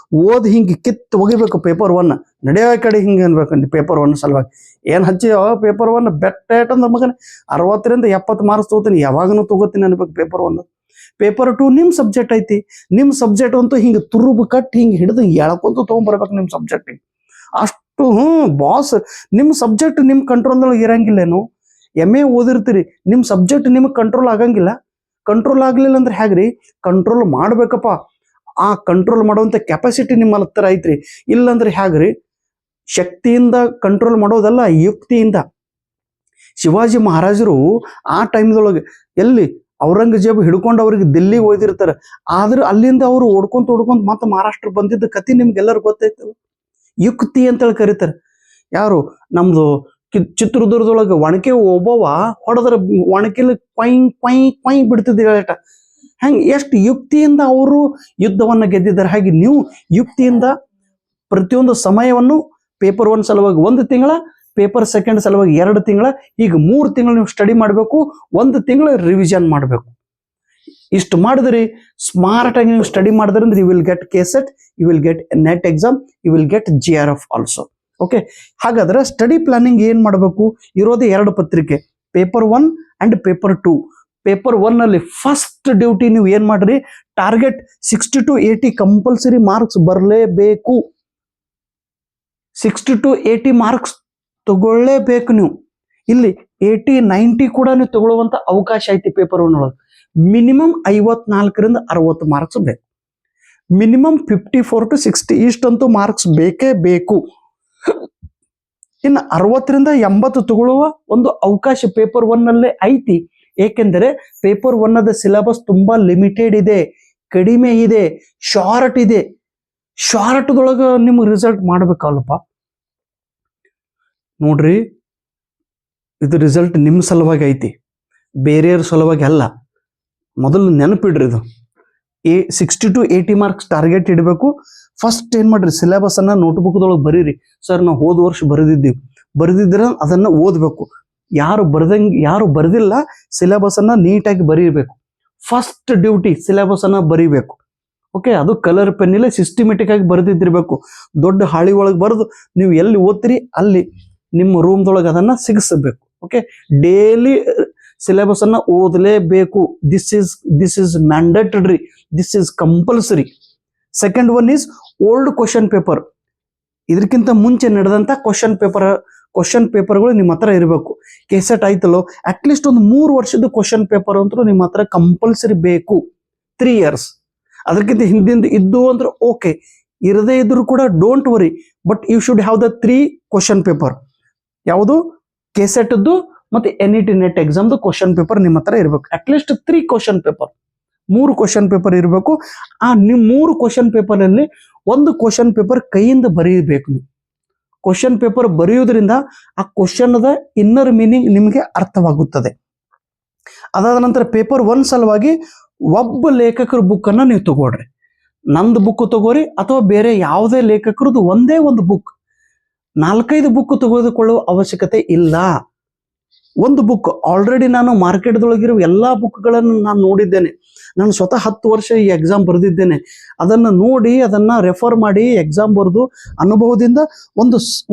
ಓದಿ ಹಿಂಗೆ ಕಿತ್ತು ಒಗಿಬೇಕು. ಪೇಪರ್ 1 ನಡೆಯೋ ಕಡೆ ಹಿಂಗೆ ಅನ್ಬೇಕಂడి. ಪೇಪರ್ 1 ಸಲುವಾಗಿ ಏನು ಹಚ್ಚಿ ಪೇಪರ್ 1 ಬೆಟ್ಟ ಅಂದ್ರೆ ಮಗನ 60ರಿಂದ 70 ಮಾರ್ಕ್ಸ್ ತಗೋತೀನಿ, ಯಾವಾಗನೂ ತಗೋತೀನಿ ಅನ್ಬೇಕು. ಪೇಪರ್ 1. ಪೇಪರ್ 2 ನಿಮ್ಮ ಸಬ್ಜೆಕ್ಟ್ ಐತಿ, ನಿಮ್ಮ ಸಬ್ಜೆಕ್ಟ್ ಅಂತೂ ಹಿಂಗೆ ತುರುಬು ಕಟ್ಟಿ ಹಿಂಗೆ ಹಿಡಿದು ಎಳ್ಕೊಂತ ತೊಗೊಂಬರ್ಬೇಕು ನಿಮ್ಮ ಸಬ್ಜೆಕ್ಟಿಗೆ. ಅಷ್ಟು ಬಾಸ್ ನಿಮ್ಮ ಸಬ್ಜೆಕ್ಟ್ ನಿಮ್ಮ ಕಂಟ್ರೋಲ್ದೊಳಗೆ ಇರಂಗಿಲ್ಲೇನು? MA ಓದಿರ್ತೀರಿ, ನಿಮ್ಮ ಸಬ್ಜೆಕ್ಟ್ ನಿಮಗೆ ಕಂಟ್ರೋಲ್ ಆಗಂಗಿಲ್ಲ. ಕಂಟ್ರೋಲ್ ಆಗಲಿಲ್ಲ ಅಂದ್ರೆ ಹೇಗ್ರಿ? ಕಂಟ್ರೋಲ್ ಮಾಡ್ಬೇಕಪ್ಪ. ಆ ಕಂಟ್ರೋಲ್ ಮಾಡುವಂಥ ಕೆಪಾಸಿಟಿ ನಿಮ್ಮ ಹತ್ರ ಐತ್ರಿ. ಇಲ್ಲಂದ್ರೆ ಹೇಗ್ರಿ? ಶಕ್ತಿಯಿಂದ ಕಂಟ್ರೋಲ್ ಮಾಡೋದಲ್ಲ, ಯುಕ್ತಿಯಿಂದ. ಶಿವಾಜಿ ಮಹಾರಾಜರು ಆ ಟೈಮ್ದೊಳಗೆ ಎಲ್ಲಿ ಔರಂಗಜೇಬ್ ಹಿಡ್ಕೊಂಡು ಅವ್ರಿಗೆ ದಿಲ್ಲಿಗೆ ಒಯ್ದಿರ್ತಾರೆ, ಆದ್ರೆ ಅಲ್ಲಿಂದ ಅವರು ಓಡ್ಕೊಂತ ಮತ್ತೆ ಮಹಾರಾಷ್ಟ್ರ ಬಂದಿದ್ದ ಕತೆ ನಿಮ್ಗೆಲ್ಲರೂ ಗೊತ್ತೈತಲ್ಲ. ಯುಕ್ತಿ ಅಂತೇಳಿ ಕರೀತಾರೆ. ಯಾರು? ನಮ್ದು ಚಿತ್ರದುರ್ಗದೊಳಗೆ ಒಣಕೆ ಒಬ್ಬವ ಹೊಡೆದ್ರೆ ಒಣಕೆಲಿ ಕೊಯ್ ಬಿಡ್ತಿದ್ದ. ಹಂಗೆ ಎಷ್ಟು ಯುಕ್ತಿಯಿಂದ ಅವರು ಯುದ್ಧವನ್ನ ಗೆದ್ದಿದ್ದಾರೆ. ಹಾಗೆ ನೀವು ಯುಕ್ತಿಯಿಂದ ಪ್ರತಿಯೊಂದು ಸಮಯವನ್ನು ಪೇಪರ್ 1 ಸಲುವಾಗಿ 1 ತಿಂಗಳ, ಪೇಪರ್ ಸೆಕೆಂಡ್ ಸಲುವಾಗಿ 2 ತಿಂಗಳ, ಈಗ 3 ತಿಂಗಳು ನೀವು ಸ್ಟಡಿ ಮಾಡಬೇಕು, 1 ತಿಂಗಳು ರಿವಿಷನ್ ಮಾಡಬೇಕು. ಇಷ್ಟು ಮಾಡಿದ್ರಿ ಸ್ಮಾರ್ಟ್ ಆಗಿ ನೀವು ಸ್ಟಡಿ ಮಾಡಿದ್ರಿಂದ you will get KCET, you will get net exam, you will get GRF also. Okay, ಹಾಗಾದ್ರೆ ಸ್ಟಡಿ ಪ್ಲಾನಿಂಗ್ ಏನ್ ಮಾಡಬೇಕು? ಇರೋದೇ 2 ಪತ್ರಿಕೆ, ಪೇಪರ್ 1 ಅಂಡ್ ಪೇಪರ್ 2. ಪೇಪರ್ 1 ಅಲ್ಲಿ ಫಸ್ಟ್ ಡ್ಯೂಟಿ ನೀವು ಏನ್ ಮಾಡ್ರಿ, ಟಾರ್ಗೆಟ್ 60 to 80 ಕಂಪಲ್ಸರಿ ಮಾರ್ಕ್ಸ್ ಬರಲೇಬೇಕು. 60 to 80 ಮಾರ್ಕ್ಸ್ ತಗೊಳ್ಳೇಬೇಕು ನೀವು. ಇಲ್ಲಿ 80, 90 ಕೂಡ ನೀವು ತಗೊಳ್ಳುವಂತ ಅವಕಾಶ ಐತಿ ಪೇಪರ್ 1 ಒಳಗೆ. ಮಿನಿಮಮ್ 54ರಿಂದ 60 ಮಾರ್ಕ್ಸ್ ಬೇಕು. ಮಿನಿಮಮ್ 54 to 60 ಇಷ್ಟಂತೂ ಮಾರ್ಕ್ಸ್ ಬೇಕೇ ಬೇಕು. ಇನ್ನು 60ರಿಂದ 80 ತಗೊಳ್ಳುವ ಒಂದು ಅವಕಾಶ ಪೇಪರ್ 1 ನಲ್ಲೇ ಐತಿ. ಏಕೆಂದರೆ ಪೇಪರ್ 1 ಸಿಲೆಬಸ್ ತುಂಬಾ ಲಿಮಿಟೆಡ್ ಇದೆ, ಕಡಿಮೆ ಇದೆ, ಶಾರ್ಟ್ ಇದೆ. ಶಾರ್ಟ್ದೊಳಗ ನಿಮ್ಗೆ ರಿಸಲ್ಟ್ ಮಾಡ್ಬೇಕಲ್ಲಪ್ಪ. ನೋಡ್ರಿ, ಇದು ರಿಸಲ್ಟ್ ನಿಮ್ಮ ಸಲುವಾಗಿ ಐತಿ, ಬೇರೆಯವ್ರ ಸಲುವಾಗಿ ಅಲ್ಲ. ಮೊದಲು ನೆನಪಿಡ್ರಿ, ಇದು 60 to 80 ಮಾರ್ಕ್ಸ್ ಟಾರ್ಗೆಟ್ ಇಡಬೇಕು. ಫಸ್ಟ್ ಏನ್ ಮಾಡ್ರಿ, ಸಿಲೆಬಸ್ ಅನ್ನ ನೋಟ್ಬುಕ್ದೊಳಗೆ ಬರೀರಿ. ಸರ್ ನಾವು ಹೋದ ವರ್ಷ ಬರೆದಿದ್ರೆ ಅದನ್ನ ಓದ್ಬೇಕು. ಯಾರು ಬರ್ದಿಲ್ಲ ಸಿಲೆಬಸ್ ಅನ್ನ ನೀಟಾಗಿ ಬರೀಬೇಕು. ಫಸ್ಟ್ ಡ್ಯೂಟಿ ಸಿಲೆಬಸ್ ಅನ್ನ ಬರೀಬೇಕು. ಓಕೆ, ಅದು ಕಲರ್ ಪೆನ್ನಿಲ್ಲ, ಸಿಸ್ಟಮೆಟಿಕ್ ಆಗಿ ಬರೆದಿದ್ದಿರ್ಬೇಕು. ದೊಡ್ಡ ಹಾಳಿ ಒಳಗೆ ಬರೆದು ನೀವು ಎಲ್ಲಿ ಓದ್ತೀರಿ ಅಲ್ಲಿ ನಿಮ್ಮ ರೂಮ್ದೊಳಗೆ ಅದನ್ನ ಸಿಗಿಸಬೇಕು. ಓಕೆ, ಡೈಲಿ ಸಿಲೆಬಸ್ ಅನ್ನ ಓದಲೇಬೇಕು. This is mandatory, this is compulsory. Second one is old question paper. ಇದಕ್ಕಿಂತ ಮುಂಚೆ ನಡೆದಂತ ಕ್ವಶನ್ ಪೇಪರ್ಗಳು ನಿಮ್ಮ ಹತ್ರ ಇರಬೇಕು. KCET ಆಯ್ತಲ್ಲೋ, ಅಟ್ಲೀಸ್ಟ್ ಒಂದು 3 ವರ್ಷದ ಕ್ವಶನ್ ಪೇಪರ್ ಅಂತೂ ನಿಮ್ಮ ಹತ್ರ ಕಂಪಲ್ಸರಿ ಬೇಕು. 3 years. ಅದಕ್ಕಿಂತ ಹಿಂದಿಂದ ಇದ್ದು ಅಂದ್ರೆ ಓಕೆ, ಇರದೇ ಇದ್ರು ಕೂಡ don't worry, but you should have the 3 question paper. ಯಾವುದು? KCET ಮತ್ತೆ NET ನೆಟ್ ಎಕ್ಸಾಮ್ದು ಕ್ವಶನ್ ಪೇಪರ್ ನಿಮ್ಮ ಹತ್ರ ಇರಬೇಕು. At least 3 question paper, 3 question paper ಇರಬೇಕು. ನೀವು 3 ಕ್ವಶನ್ ಪೇಪರ್ ಅಲ್ಲಿ 1 ಕ್ವಶನ್ ಪೇಪರ್ ಕೈಯಿಂದ ಬರೀಬೇಕು. ನೀವು ಕ್ವಶನ್ ಪೇಪರ್ ಬರೆಯುವುದರಿಂದ ಆ ಕ್ವಶನ್ದ ಇನ್ನರ್ ಮೀನಿಂಗ್ ನಿಮಗೆ ಅರ್ಥವಾಗುತ್ತದೆ. ಅದಾದ ನಂತರ ಪೇಪರ್ 1 ಸಲುವಾಗಿ ಒಬ್ಬ ಲೇಖಕರ ಬುಕ್ ಅನ್ನ ನೀವು ತಗೊಳ್ರಿ. ನಂದು ಬುಕ್ ತಗೋರಿ ಅಥವಾ ಬೇರೆ ಯಾವುದೇ ಲೇಖಕರದ್ದು ಒಂದೇ ಒಂದು ಬುಕ್. 4-5 ಬುಕ್ ತೆಗೆದುಕೊಳ್ಳುವ ಅವಶ್ಯಕತೆ ಇಲ್ಲ. ಒಂದು ಬುಕ್ ಆಲ್ರೆಡಿ ನಾನು ಮಾರ್ಕೆಟ್ದೊಳಗಿರುವ ಎಲ್ಲಾ ಬುಕ್ಗಳನ್ನು ನಾನು ನೋಡಿದ್ದೇನೆ. ನಾನು ಸ್ವತಃ 10 ವರ್ಷ ಈ ಎಕ್ಸಾಮ್ ಬರೆದಿದ್ದೇನೆ. ಅದನ್ನ ನೋಡಿ, ಅದನ್ನ ರೆಫರ್ ಮಾಡಿ ಎಕ್ಸಾಮ್ ಬರೆದು ಅನುಭವದಿಂದ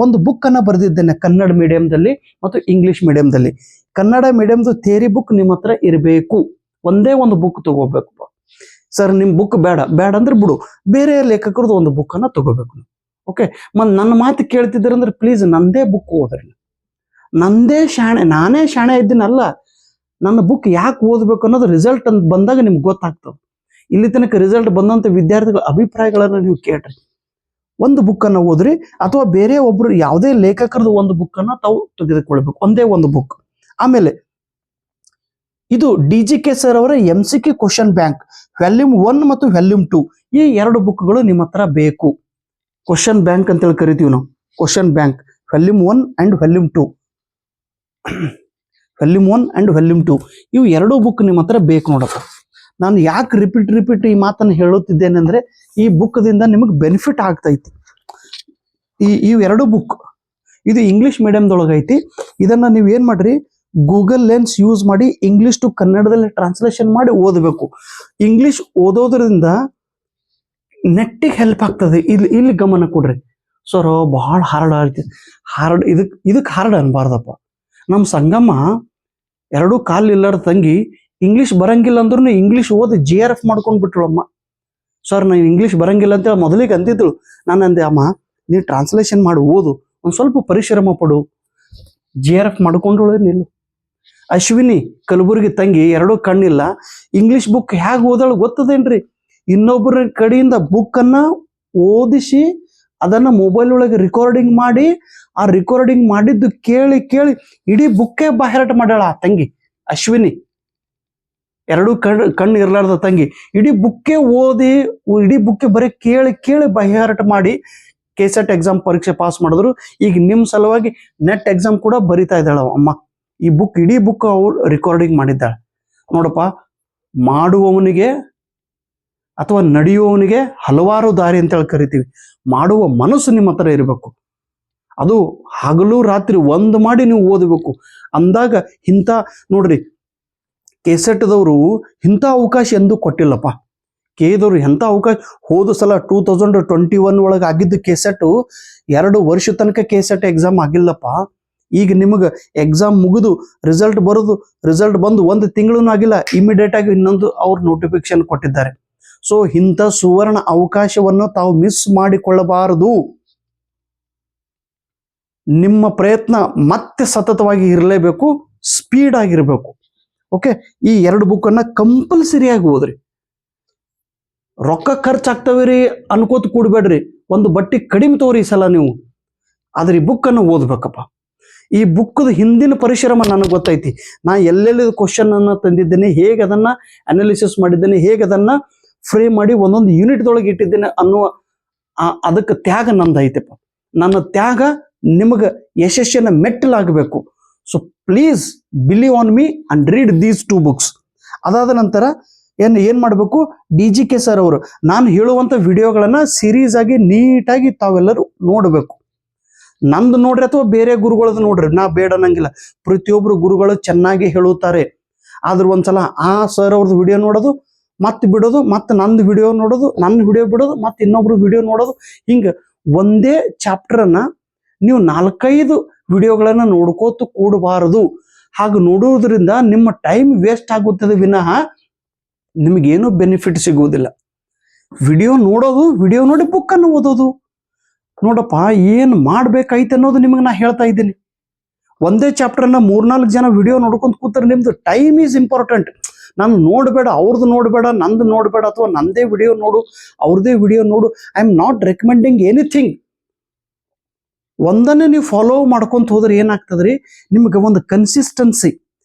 ಒಂದು ಬುಕ್ ಅನ್ನ ಬರೆದಿದ್ದೇನೆ, ಕನ್ನಡ ಮೀಡಿಯಂದಲ್ಲಿ ಮತ್ತು ಇಂಗ್ಲಿಷ್ ಮೀಡಿಯಂದಲ್ಲಿ. ಕನ್ನಡ ಮೀಡಿಯಂದು ಥಿಯರಿ ಬುಕ್ ನಿಮ್ಮ ಹತ್ರ ಇರಬೇಕು. ಒಂದೇ ಒಂದು ಬುಕ್ ತಗೋಬೇಕು. ಸರ್ ನಿಮ್ ಬುಕ್ ಬೇಡ ಅಂದ್ರೆ ಬಿಡು, ಬೇರೆ ಲೇಖಕರದ್ದು ಒಂದು ಬುಕ್ ಅನ್ನ ತಗೋಬೇಕು. ಓಕೆ, ನನ್ನ ಮಾತು ಕೇಳ್ತಿದ್ದೀರಂದ್ರೆ ಪ್ಲೀಸ್ ನಂದೇ ಬುಕ್ ಓದ್ರಿ. ನಾನೇ ಶಾಣೆ ಇದ್ದೀನಲ್ಲ. ನನ್ನ ಬುಕ್ ಯಾಕೆ ಓದ್ಬೇಕು ಅನ್ನೋದು ರಿಸಲ್ಟ್ ಅಂತ ಬಂದಾಗ ನಿಮ್ಗೆ ಗೊತ್ತಾಗ್ತದೆ. ಇಲ್ಲಿ ತನಕ ರಿಸಲ್ಟ್ ಬಂದಂತ ವಿದ್ಯಾರ್ಥಿಗಳ ಅಭಿಪ್ರಾಯಗಳನ್ನ ನೀವು ಕೇಳ್ರಿ. ಒಂದು ಬುಕ್ ಅನ್ನ ಓದ್ರಿ, ಅಥವಾ ಬೇರೆ ಒಬ್ರು ಯಾವುದೇ ಲೇಖಕರದ್ದು ಒಂದು ಬುಕ್ ಅನ್ನ ತಾವು ತೆಗೆದುಕೊಳ್ಬೇಕು, ಒಂದೇ ಒಂದು ಬುಕ್. ಆಮೇಲೆ ಇದು DGK ಸರ್ ಅವರ MCQ ಕ್ವಶನ್ ಬ್ಯಾಂಕ್ ವ್ಯಾಲ್ಯೂಮ್ 1 ಮತ್ತು ವ್ಯಾಲ್ಯೂಮ್ 2 ಈ 2 ಬುಕ್ಗಳು ನಿಮ್ಮ ಹತ್ರ ಬೇಕು. ಕ್ವಶನ್ ಬ್ಯಾಂಕ್ ಅಂತೇಳಿ ಕರಿತೀವಿ ನಾವು. Question bank volume 1 and volume 2, ಇವು 2 ಬುಕ್ ನಿಮ್ಮ ಹತ್ರ ಬೇಕು ನೋಡಪ್ಪ. ನಾನು ಯಾಕೆ ರಿಪೀಟ್ ಈ ಮಾತನ್ನು ಹೇಳುತ್ತಿದ್ದೇನೆ ಅಂದ್ರೆ, ಈ ಬುಕ್ದಿಂದ ನಿಮಗೆ ಬೆನಿಫಿಟ್ ಆಗ್ತೈತಿ. ಈ 2 ಬುಕ್, ಇದು ಇಂಗ್ಲಿಷ್ ಮೀಡಿಯಂದೊಳಗೆ ಐತಿ. ಇದನ್ನ ನೀವು ಏನ್ ಮಾಡ್ರಿ, ಗೂಗಲ್ ಲೆನ್ಸ್ ಯೂಸ್ ಮಾಡಿ ಇಂಗ್ಲಿಷ್ ಟು ಕನ್ನಡದಲ್ಲಿ ಟ್ರಾನ್ಸ್ಲೇಷನ್ ಮಾಡಿ ಓದಬೇಕು. ಇಂಗ್ಲಿಷ್ ಓದೋದ್ರಿಂದ ನೆಟ್ಟಿಗೆ ಹೆಲ್ಪ್ ಆಗ್ತದೆ. ಇಲ್ಲಿ ಗಮನ ಕೊಡ್ರಿ. ಸರ್ ಬಹಳ ಹಾರ್ಡ್ ಇದಕ್ಕೆ ಹಾರ್ಡ್ ಅನ್ಬಾರ್ದಪ್ಪ. ನಮ್ಮ ಸಂಗಮ್ಮ 2 ಕಾಲು ಇಲ್ಲಾರ ತಂಗಿ ಇಂಗ್ಲಿಷ್ ಬರಂಗಿಲ್ಲ ಅಂದ್ರೂ ಇಂಗ್ಲಿಷ್ ಓದಿ GRF ಮಾಡ್ಕೊಂಡ್ ಬಿಟ್ಳಮ್ಮ. ಸರ್ ನಾನು ಇಂಗ್ಲಿಷ್ ಬರಂಗಿಲ್ಲ ಅಂತ ಮೊದಲಿಗೆ ಅಂತಿದ್ಳು. ನಾನು ಅಂದೆ, ಅಮ್ಮ ನೀ ಟ್ರಾನ್ಸ್ಲೇಷನ್ ಮಾಡಿ ಓದು, ಒಂದ್ ಸ್ವಲ್ಪ ಪರಿಶ್ರಮ ಪಡು, GRF ಮಾಡ್ಕೊಂಡಳು ನಿಲ್ಲು. ಅಶ್ವಿನಿ ಕಲಬುರ್ಗಿ ತಂಗಿ 2 ಕಣ್ಣಿಲ್ಲ, ಇಂಗ್ಲಿಷ್ ಬುಕ್ ಹೇಗೆ ಓದಳು ಗೊತ್ತದೇನ್ರಿ? ಇನ್ನೊಬ್ಬರ ಕಡೆಯಿಂದ ಬುಕ್ ಅನ್ನ ಓದಿಸಿ ಅದನ್ನ ಮೊಬೈಲ್ ಒಳಗೆ ರೆಕಾರ್ಡಿಂಗ್ ಮಾಡಿ, ಆ ರೆಕಾರ್ಡಿಂಗ್ ಮಾಡಿದ್ದು ಕೇಳಿ ಇಡೀ ಬುಕ್ಕೇ ಬಾಹ್ಯಾಟ ಮಾಡ್ಯಾಳ ಆ ತಂಗಿ ಅಶ್ವಿನಿ. 2 ಕಣ್ಣು ಇರ್ಲಾರ್ದ ತಂಗಿ ಇಡೀ ಬುಕ್ಕೇ ಓದಿ, ಇಡೀ ಬುಕ್ಕೆ ಬರೀ ಕೇಳಿ ಬಾಹ್ಯಾಟ ಮಾಡಿ KCET ಎಕ್ಸಾಮ್ ಪರೀಕ್ಷೆ ಪಾಸ್ ಮಾಡಿದ್ರು. ಈಗ ನಿಮ್ ಸಲುವಾಗಿ ನೆಟ್ ಎಕ್ಸಾಮ್ ಕೂಡ ಬರಿತಾ ಇದ್ದಾಳ ಅಮ್ಮ. ಈ ಬುಕ್ ಇಡೀ ಬುಕ್ ಅವ್ರು ರೆಕಾರ್ಡಿಂಗ್ ಮಾಡಿದ್ದಾಳೆ ನೋಡಪ್ಪ. ಮಾಡುವವನಿಗೆ ಅಥವಾ ನಡೆಯುವವನಿಗೆ ಹಲವಾರು ದಾರಿ ಅಂತೇಳಿ ಕರಿತೀವಿ. ಮಾಡುವ ಮನಸ್ಸು ನಿಮ್ಮ ಹತ್ರ ಇರಬೇಕು. ಅದು ಹಗಲು ರಾತ್ರಿ ಒಂದು ಮಾಡಿ ನೀವು ಓದಬೇಕು ಅಂದಾಗ ಇಂಥ ನೋಡ್ರಿ ಕೆಸೆಟ್ದವರು ಇಂಥ ಅವಕಾಶ ಎಂದೂ ಕೊಟ್ಟಿಲ್ಲಪ್ಪ. ಕೇದವ್ರು ಎಂಥ ಅವಕಾಶ, ಹೋದ ಸಲ 2021 ಒಳಗೆ ಆಗಿದ್ದ ಕೆಸೆಟ್ಟು 2 ವರ್ಷ ತನಕ ಕೆಸೆಟ್ ಎಕ್ಸಾಮ್ ಆಗಿಲ್ಲಪ್ಪ. ಈಗ ನಿಮಗೆ ಎಕ್ಸಾಮ್ ಮುಗಿದು ರಿಸಲ್ಟ್ ಬಂದು 1 ತಿಂಗಳೂ ಆಗಿಲ್ಲ, ಇಮಿಡಿಯೇಟ್ ಆಗಿ ಇನ್ನೊಂದು ಅವ್ರು ನೋಟಿಫಿಕೇಶನ್ ಕೊಟ್ಟಿದ್ದಾರೆ. ಸೊ ಇಂಥ ಸುವರ್ಣ ಅವಕಾಶವನ್ನು ತಾವು ಮಿಸ್ ಮಾಡಿಕೊಳ್ಳಬಾರದು. ನಿಮ್ಮ ಪ್ರಯತ್ನ ಮತ್ತೆ ಸತತವಾಗಿ ಇರಲೇಬೇಕು, ಸ್ಪೀಡ್ ಆಗಿರಬೇಕು. ಓಕೆ, ಈ 2 ಬುಕ್ಕನ್ನು ಕಂಪಲ್ಸರಿಯಾಗಿ ಓದ್ರಿ. ರೊಕ್ಕ ಖರ್ಚಾಗ್ತವೆ ರೀ ಅನ್ಕೋತ ಕೂಡ್ಬೇಡ್ರಿ, ಒಂದು ಬಟ್ಟಿ ಕಡಿಮೆ ತಗೋರಿ ಈ ಸಲ ನೀವು. ಆದ್ರೆ ಈ ಬುಕ್ಕನ್ನು ಓದ್ಬೇಕಪ್ಪ. ಈ ಬುಕ್ಕದ ಹಿಂದಿನ ಪರಿಶ್ರಮ ನನಗೆ ಗೊತ್ತೈತಿ. ನಾ ಎಲ್ಲೆಲ್ಲಿ ಕ್ವಶನ್ ಅನ್ನ ತಂದಿದ್ದೇನೆ, ಹೇಗೆ ಅದನ್ನ ಅನಾಲಿಸಿಸ್ ಮಾಡಿದ್ದೇನೆ, ಹೇಗೆ ಅದನ್ನ ಫ್ರೇಮ್ ಮಾಡಿ ಒಂದೊಂದು ಯೂನಿಟ್ದೊಳಗೆ ಇಟ್ಟಿದ್ದೇನೆ ಅನ್ನುವ ಅದಕ್ಕೆ ತ್ಯಾಗ ನಂದೈತೆಪ್ಪ. ನನ್ನ ತ್ಯಾಗ ನಿಮಗೆ ಯಶಸ್ಸಿನ ಮೆಟ್ಟಲಾಗಬೇಕು. So please believe on me and read these 2 books. ಅದಾದ ನಂತರ ಏನ್ ಮಾಡಬೇಕು, DGK ಸರ್ ಅವರು ನಾನು ಹೇಳುವಂಥ ವಿಡಿಯೋಗಳನ್ನ ಸೀರೀಸ್ ಆಗಿ ನೀಟಾಗಿ ತಾವೆಲ್ಲರೂ ನೋಡಬೇಕು. ನಂದು ನೋಡ್ರಿ ಅಥವಾ ಬೇರೆ ಗುರುಗಳದ್ದು ನೋಡ್ರಿ, ನಾ ಬೇಡ ಅನ್ನಂಗಿಲ್ಲ. ಪ್ರತಿಯೊಬ್ಬರು ಗುರುಗಳು ಚೆನ್ನಾಗಿ ಹೇಳುತ್ತಾರೆ. ಆದ್ರೆ ಒಂದ್ಸಲ ಆ ಸರ್ ಅವ್ರದ್ದು ವಿಡಿಯೋ ನೋಡೋದು, ಮತ್ತೆ ಬಿಡೋದು, ಮತ್ತೆ ನಂದು ವಿಡಿಯೋ ನೋಡೋದು, ನನ್ನ ವಿಡಿಯೋ ಬಿಡೋದು, ಮತ್ತೆ ಇನ್ನೊಬ್ರು ವಿಡಿಯೋ ನೋಡೋದು, ಹಿಂಗೆ ಒಂದೇ ಚಾಪ್ಟರನ್ನ ನೀವು 4-5 ವಿಡಿಯೋಗಳನ್ನ ನೋಡ್ಕೋತ ಕೂಡಬಾರದು. ಹಾಗೆ ನೋಡುವುದರಿಂದ ನಿಮ್ಮ ಟೈಮ್ ವೇಸ್ಟ್ ಆಗುತ್ತದೆ ವಿನಃ ನಿಮಗೇನು ಬೆನಿಫಿಟ್ ಸಿಗುವುದಿಲ್ಲ. ವಿಡಿಯೋ ನೋಡೋದು, ವಿಡಿಯೋ ನೋಡಿ ಬುಕ್ಕನ್ನು ಓದೋದು. ನೋಡಪ್ಪ, ಏನು ಮಾಡ್ಬೇಕಾಯ್ತು ಅನ್ನೋದು ನಿಮಗೆ ನಾ ಹೇಳ್ತಾ ಇದ್ದೀನಿ. ಒಂದೇ ಚಾಪ್ಟರ್ನ 3-4 ಜನ ವಿಡಿಯೋ ನೋಡ್ಕೊಂತ ಕೂತಾರೆ. ನಿಮ್ದು ಟೈಮ್ ಈಸ್ ಇಂಪಾರ್ಟೆಂಟ್. ನಾನು ನೋಡಬೇಡ, ಅವ್ರದ್ದು ನೋಡಬೇಡ, ನಂದು ನೋಡಬೇಡ, ಅಥವಾ ನಂದೇ ವಿಡಿಯೋ ನೋಡು, ಅವ್ರದೇ ವಿಡಿಯೋ ನೋಡು. I am not recommending anything. ಒಂದನ್ನೇ ನೀವು ಫಾಲೋ ಮಾಡ್ಕೊಂತ ಹೋದ್ರೆ ಏನಾಗ್ತದ್ರಿ, ನಿಮ್ಗೆ ಒಂದು ಕನ್ಸಿಸ್ಟೆನ್ಸಿ,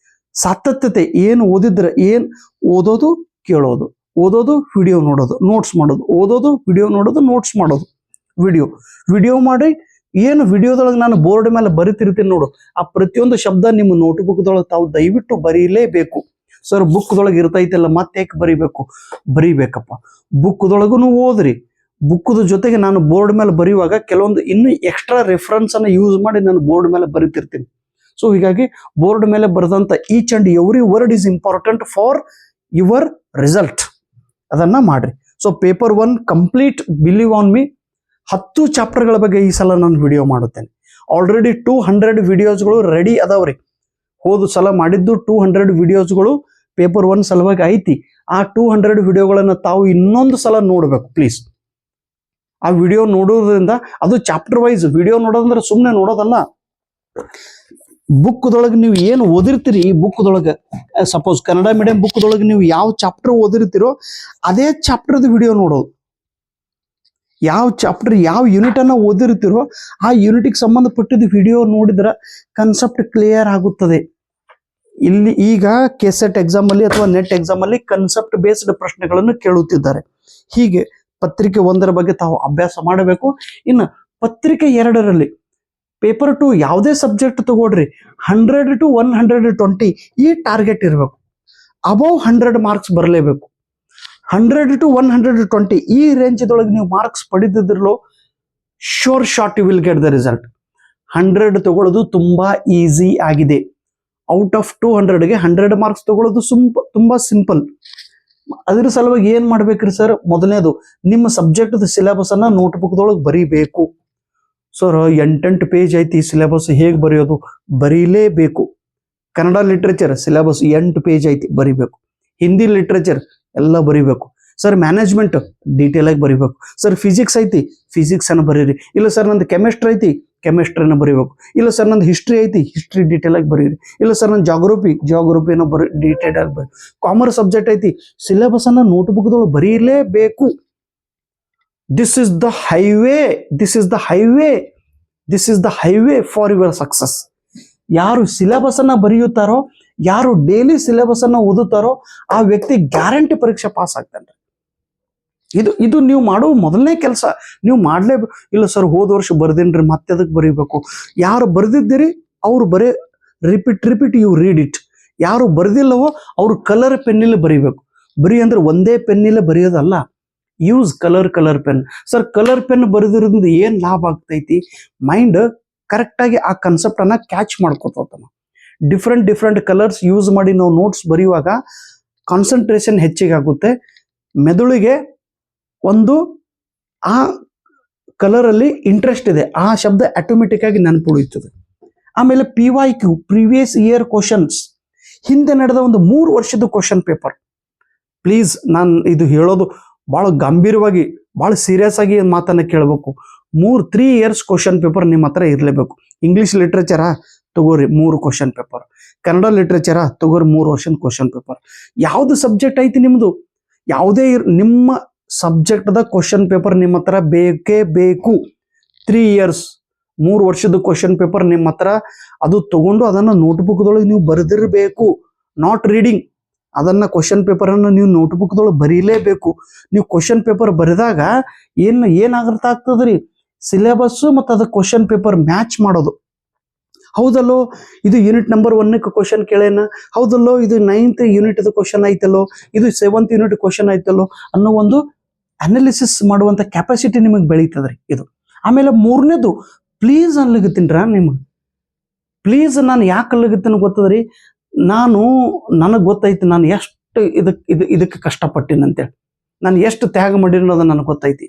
ಸಾತತ್ಯತೆ, ಏನು ಓದಿದ್ರೆ ಏನು ಓದೋದು, ಕೇಳೋದು, ಓದೋದು, ವಿಡಿಯೋ ನೋಡೋದು, ನೋಟ್ಸ್ ಮಾಡೋದು, ಓದೋದು, ವಿಡಿಯೋ ನೋಡೋದು, ನೋಟ್ಸ್ ಮಾಡೋದು, ವಿಡಿಯೋ ಮಾಡಿ ಏನು ವಿಡಿಯೋದೊಳಗೆ ನಾನು ಬೋರ್ಡ್ ಮೇಲೆ ಬರಿತಿರ್ತೀನಿ ನೋಡು, ಆ ಪ್ರತಿಯೊಂದು ಶಬ್ದ ನಿಮ್ಮ ನೋಟ್ಬುಕ್ದೊಳಗೆ ತಾವು ದಯವಿಟ್ಟು ಬರೀಲೇಬೇಕು. ಸರ್ ಬುಕ್ದೊಳಗೆ ಇರ್ತೈತಿಲ್ಲ ಮತ್ತೆ ಯಾಕೆ ಬರೀಬೇಕಪ್ಪ. ಬುಕ್ದೊಳಗೂ ಓದ್ರಿ. ಬುಕ್ಕದ ಜೊತೆಗೆ ನಾನು ಬೋರ್ಡ್ ಮೇಲೆ ಬರೆಯುವಾಗ ಕೆಲವೊಂದು ಇನ್ನೂ ಎಕ್ಸ್ಟ್ರಾ ರೆಫರೆನ್ಸ್ ಅನ್ನು ಯೂಸ್ ಮಾಡಿ ನಾನು ಬೋರ್ಡ್ ಮೇಲೆ ಬರೀತಿರ್ತೀನಿ. ಸೊ ಹೀಗಾಗಿ ಬೋರ್ಡ್ ಮೇಲೆ ಬರೆದಂತ each and every word is important for your result. ಅದನ್ನ ಮಾಡ್ರಿ. So paper 1 complete, believe on me. 10 ಚಾಪ್ಟರ್ಗಳ ಬಗ್ಗೆ ಈ ಸಲ ನಾನು ವಿಡಿಯೋ ಮಾಡುತ್ತೇನೆ. ಆಲ್ರೆಡಿ 200 ವಿಡಿಯೋಸ್ಗಳು ರೆಡಿ ಅದಾವ್ರಿ. ಹೋದ ಸಲ ಮಾಡಿದ್ದು 200 ವಿಡಿಯೋಸ್ಗಳು ಪೇಪರ್ 1 ಸಲುವಾಗಿ ಐತಿ. ಆ 200 ವಿಡಿಯೋಗಳನ್ನ ತಾವು ಇನ್ನೊಂದು ಸಲ ನೋಡ್ಬೇಕು ಪ್ಲೀಸ್. ಆ ವಿಡಿಯೋ ನೋಡೋದ್ರಿಂದ, ಅದು ಚಾಪ್ಟರ್ ವೈಸ್ ವಿಡಿಯೋ ನೋಡೋದಂದ್ರೆ ಸುಮ್ಮನೆ ನೋಡೋದಲ್ಲ. ಬುಕ್ದೊಳಗೆ ನೀವು ಏನು ಓದಿರ್ತೀರಿ, ಈ ಬುಕ್ದೊಳಗೆ ಸಪೋಸ್ ಕನ್ನಡ ಮೀಡಿಯಂ ಬುಕ್ದೊಳಗೆ ನೀವು ಯಾವ ಚಾಪ್ಟರ್ ಓದಿರ್ತೀರೋ ಅದೇ ಚಾಪ್ಟರ್ದು ವಿಡಿಯೋ ನೋಡೋದು. ಯಾವ ಚಾಪ್ಟರ್, ಯಾವ ಯೂನಿಟ್ ಅನ್ನ ಓದಿರ್ತೀರೋ ಆ ಯೂನಿಟ್ಗೆ ಸಂಬಂಧಪಟ್ಟಿದ್ದು ವಿಡಿಯೋ ನೋಡಿದ್ರೆ ಕನ್ಸೆಪ್ಟ್ ಕ್ಲಿಯರ್ ಆಗುತ್ತದೆ. ಇಲ್ಲಿ ಈಗ ಕೆಸೆಟ್ ಎಕ್ಸಾಮ್ ಅಲ್ಲಿ ಅಥವಾ ನೆಟ್ ಎಕ್ಸಾಮ್ ಅಲ್ಲಿ ಕನ್ಸೆಪ್ಟ್ ಬೇಸ್ಡ್ ಪ್ರಶ್ನೆಗಳನ್ನು ಕೇಳುತ್ತಿದ್ದಾರೆ. ಹೀಗೆ ಪತ್ರಿಕೆ 1ರ ಬಗ್ಗೆ ತಾವು ಅಭ್ಯಾಸ ಮಾಡಬೇಕು. ಇನ್ನು ಪತ್ರಿಕೆ 2ರಲ್ಲಿ ಪೇಪರ್ 2 ಯಾವುದೇ ಸಬ್ಜೆಕ್ಟ್ ತಗೊಳ್ರಿ, 100 to 120 ಈ ಟಾರ್ಗೆಟ್ ಇರಬೇಕು. ಅಬೌವ್ 100 ಮಾರ್ಕ್ಸ್ ಬರಲೇಬೇಕು. 100 to 120 ಈ ರೇಂಜ್ದೊಳಗೆ ನೀವು ಮಾರ್ಕ್ಸ್ ಪಡೆದಿದ್ರಲ್ಲೋ sure shot you will get the result. 100 ತಗೊಳ್ಳೋದು ತುಂಬಾ ಈಸಿ ಆಗಿದೆ. ಔಟ್ ಆಫ್ 200ಗೆ 100 ಮಾರ್ಕ್ಸ್ ತಗೊಳ್ಳೋದು ತುಂಬಾ ಸಿಂಪಲ್. ಅದ್ರ ಸಲುವಾಗಿ ಏನ್ ಮಾಡ್ಬೇಕ್ರಿ ಸರ್, ಮೊದಲನೇದು ನಿಮ್ಮ ಸಬ್ಜೆಕ್ಟ್ ಸಿಲೆಬಸ್ ಅನ್ನ ನೋಟ್ಬುಕ್ದೊಳಗೆ ಬರೀಬೇಕು. ಸರ್ 8 ಪೇಜ್ ಐತಿ ಸಿಲೆಬಸ್, ಹೇಗೆ ಬರೆಯೋದು? ಬರೀಲೇಬೇಕು. ಕನ್ನಡ ಲಿಟ್ರೇಚರ್ ಸಿಲೆಬಸ್ 8 ಪೇಜ್ ಐತಿ, ಬರಿಬೇಕು. ಹಿಂದಿ ಲಿಟ್ರೇಚರ್ ಎಲ್ಲ ಬರಿಬೇಕು. ಸರ್ ಮ್ಯಾನೇಜ್ಮೆಂಟ್ ಡೀಟೇಲ್ ಆಗಿ ಬರಿಬೇಕು. ಸರ್ ಫಿಸಿಕ್ಸ್ ಐತಿ, ಫಿಸಿಕ್ಸ್ ಅನ್ನ ಬರೀರಿ. ಇಲ್ಲ ಸರ್ ನಂದು ಕೆಮಿಸ್ಟ್ರಿ ಐತಿ, ಕೆಮಿಸ್ಟ್ರಿನ ಬರೀಬೇಕು. ಇಲ್ಲ ಸರ್ ನಂದು ಹಿಸ್ಟ್ರಿ ಐತಿ, ಹಿಸ್ಟ್ರಿ ಡೀಟೇಲ್ ಆಗಿ ಬರೀರಿ. ಇಲ್ಲ ಸರ್ ನಂದು ಜಾಗ್ರಫಿನ ಡೀಟೇಲ್ ಆಗಿ ಬರೀ. ಕಾಮರ್ಸ್ ಸಬ್ಜೆಕ್ಟ್ ಐತಿ, ಸಿಲೆಬಸ್ ಅನ್ನ ನೋಟ್ಬುಕ್ದೊಳಗೆ ಬರೀಲೇಬೇಕು. This is the highway, this is the highway, this is the highway for your success. ಯಾರು ಸಿಲೆಬಸ್ ಅನ್ನ ಬರೆಯುತ್ತಾರೋ, ಯಾರು ಡೈಲಿ ಸಿಲೆಬಸ್ ಅನ್ನ ಓದುತ್ತಾರೋ ಆ ವ್ಯಕ್ತಿ ಗ್ಯಾರಂಟಿ ಪರೀಕ್ಷೆ ಪಾಸ್ ಆಗ್ತಾನೆ. ಇದು ನೀವು ಮಾಡುವ ಮೊದಲನೇ ಕೆಲಸ. ನೀವು ಮಾಡ್ಲೇಬೇಕು. ಇಲ್ಲ ಸರ್ ಹೋದ ವರ್ಷ ಬರ್ದೇನ್ರಿ ಮತ್ತೆ ಅದಕ್ಕೆ ಬರೀಬೇಕು. ಯಾರು ಬರ್ದಿದ್ದೀರಿ ಅವ್ರು ರಿಪೀಟ್ ಯು ರೀಡ್ ಇಟ್. ಯಾರು ಬರ್ದಿಲ್ಲವೋ ಅವ್ರು ಕಲರ್ ಪೆನ್ನಿಲ್ಲಿ ಬರೀಬೇಕು. ಬರೀ ಅಂದ್ರೆ ಒಂದೇ ಪೆನ್ನಿಲ್ಲೇ ಬರೆಯೋದಲ್ಲ, use colour pen. Sir colour pen ಬರೆದಿರೋದ್ರಿಂದ ಏನ್ ಲಾಭ ಆಗ್ತೈತಿ? ಮೈಂಡ್ ಕರೆಕ್ಟಾಗಿ ಆ ಕಾನ್ಸೆಪ್ಟನ್ನು ಕ್ಯಾಚ್ ಮಾಡ್ಕೋತಾನ. ಡಿಫ್ರೆಂಟ್ ಕಲರ್ಸ್ ಯೂಸ್ ಮಾಡಿ ನಾವು ನೋಟ್ಸ್ ಬರೆಯುವಾಗ ಕಾನ್ಸಂಟ್ರೇಷನ್ ಹೆಚ್ಚಿಗೆ ಆಗುತ್ತೆ. ಮೆದುಳಿಗೆ ಒಂದು ಆ ಕಲರಲ್ಲಿ ಇಂಟ್ರೆಸ್ಟ್ ಇದೆ, ಆ ಶಬ್ದ ಆಟೋಮೆಟಿಕ್ ಆಗಿ ನೆನಪುಳಿಯುತ್ತದೆ. ಆಮೇಲೆ PYQ, ಪ್ರೀವಿಯಸ್ ಇಯರ್ ಕ್ವಶನ್ಸ್, ಹಿಂದೆ ನಡೆದ ಒಂದು 3 ವರ್ಷದ ಕ್ವಶನ್ ಪೇಪರ್. ಪ್ಲೀಸ್, ನಾನು ಇದು ಹೇಳೋದು ಭಾಳ ಗಂಭೀರವಾಗಿ, ಭಾಳ ಸೀರಿಯಸ್ ಆಗಿ ಮಾತನ್ನು ಕೇಳಬೇಕು. 3 ಇಯರ್ಸ್ ಕ್ವಶನ್ ಪೇಪರ್ ನಿಮ್ಮ ಹತ್ರ ಇರಲೇಬೇಕು. ಇಂಗ್ಲೀಷ್ ಲಿಟ್ರೇಚರಾ ತಗೋರಿ 3 ಕ್ವಶನ್ ಪೇಪರ್, ಕನ್ನಡ ಲಿಟ್ರೇಚರಾ ತಗೋರಿ 3 ವರ್ಷದ ಕ್ವಶನ್ ಪೇಪರ್. ಯಾವುದು ಸಬ್ಜೆಕ್ಟ್ ಐತಿ ನಿಮ್ಮದು, ಯಾವುದೇ ನಿಮ್ಮ ಸಬ್ಜೆಕ್ಟ್ದ ಕ್ವಶನ್ ಪೇಪರ್ ನಿಮ್ಮ ಹತ್ರ ಬೇಕೇ ಬೇಕು. 3 ಇಯರ್ಸ್ 3 ವರ್ಷದ ಕ್ವಶನ್ ಪೇಪರ್ ನಿಮ್ಮ ಹತ್ರ ಅದು ತಗೊಂಡು ಅದನ್ನು ನೋಟ್ಬುಕ್ದೊಳಗೆ ನೀವು ಬರೆದಿರಬೇಕು. ನಾಟ್ ರೀಡಿಂಗ್, ಅದನ್ನು ಕ್ವಶನ್ ಪೇಪರನ್ನು ನೀವು ನೋಟ್ಬುಕ್ದೊಳಗೆ ಬರೀಲೇಬೇಕು. ನೀವು ಕ್ವಶನ್ ಪೇಪರ್ ಬರೆದಾಗ ಏನಾಗ್ತದ್ರಿ, ಸಿಲೆಬಸ್ಸು ಮತ್ತು ಅದು ಕ್ವಶನ್ ಪೇಪರ್ ಮ್ಯಾಚ್ ಮಾಡೋದು. ಹೌದಲ್ಲೋ, ಇದು ಯೂನಿಟ್ ನಂಬರ್ 1ಕ್ಕೆ ಕ್ವಶನ್ ಕೇಳೇನ, ಹೌದಲ್ಲೋ ಇದು 9th ಯೂನಿಟ್ದು ಕ್ವಶನ್ ಐತಲ್ಲೋ, ಇದು 7th ಯೂನಿಟ್ ಕ್ವಶನ್ ಐತಲ್ಲೋ ಅನ್ನೋ ಒಂದು ಅನಾಲಿಸಿಸ್ ಮಾಡುವಂಥ ಕೆಪಾಸಿಟಿ ನಿಮಗೆ ಬೆಳೀತದ್ರಿ ಇದು. ಆಮೇಲೆ 3ನೇದು, ಪ್ಲೀಸ್ ಅನ್ಲಿಗತ್ತೀನ್ರ ನಿಮಗೆ. ಪ್ಲೀಸ್ ನಾನು ಯಾಕೆ ಅನ್ಲಿಗತ್ತೀನಿ ಗೊತ್ತದ್ರಿ, ನನಗೆ ಗೊತ್ತೈತಿ ನಾನು ಎಷ್ಟು ಇದಕ್ಕೆ ಕಷ್ಟಪಟ್ಟಿನಂತೇಳಿ, ನಾನು ಎಷ್ಟು ತ್ಯಾಗ ಮಾಡಿರೋ ಅನ್ನೋದು ನನಗೆ ಗೊತ್ತೈತಿ.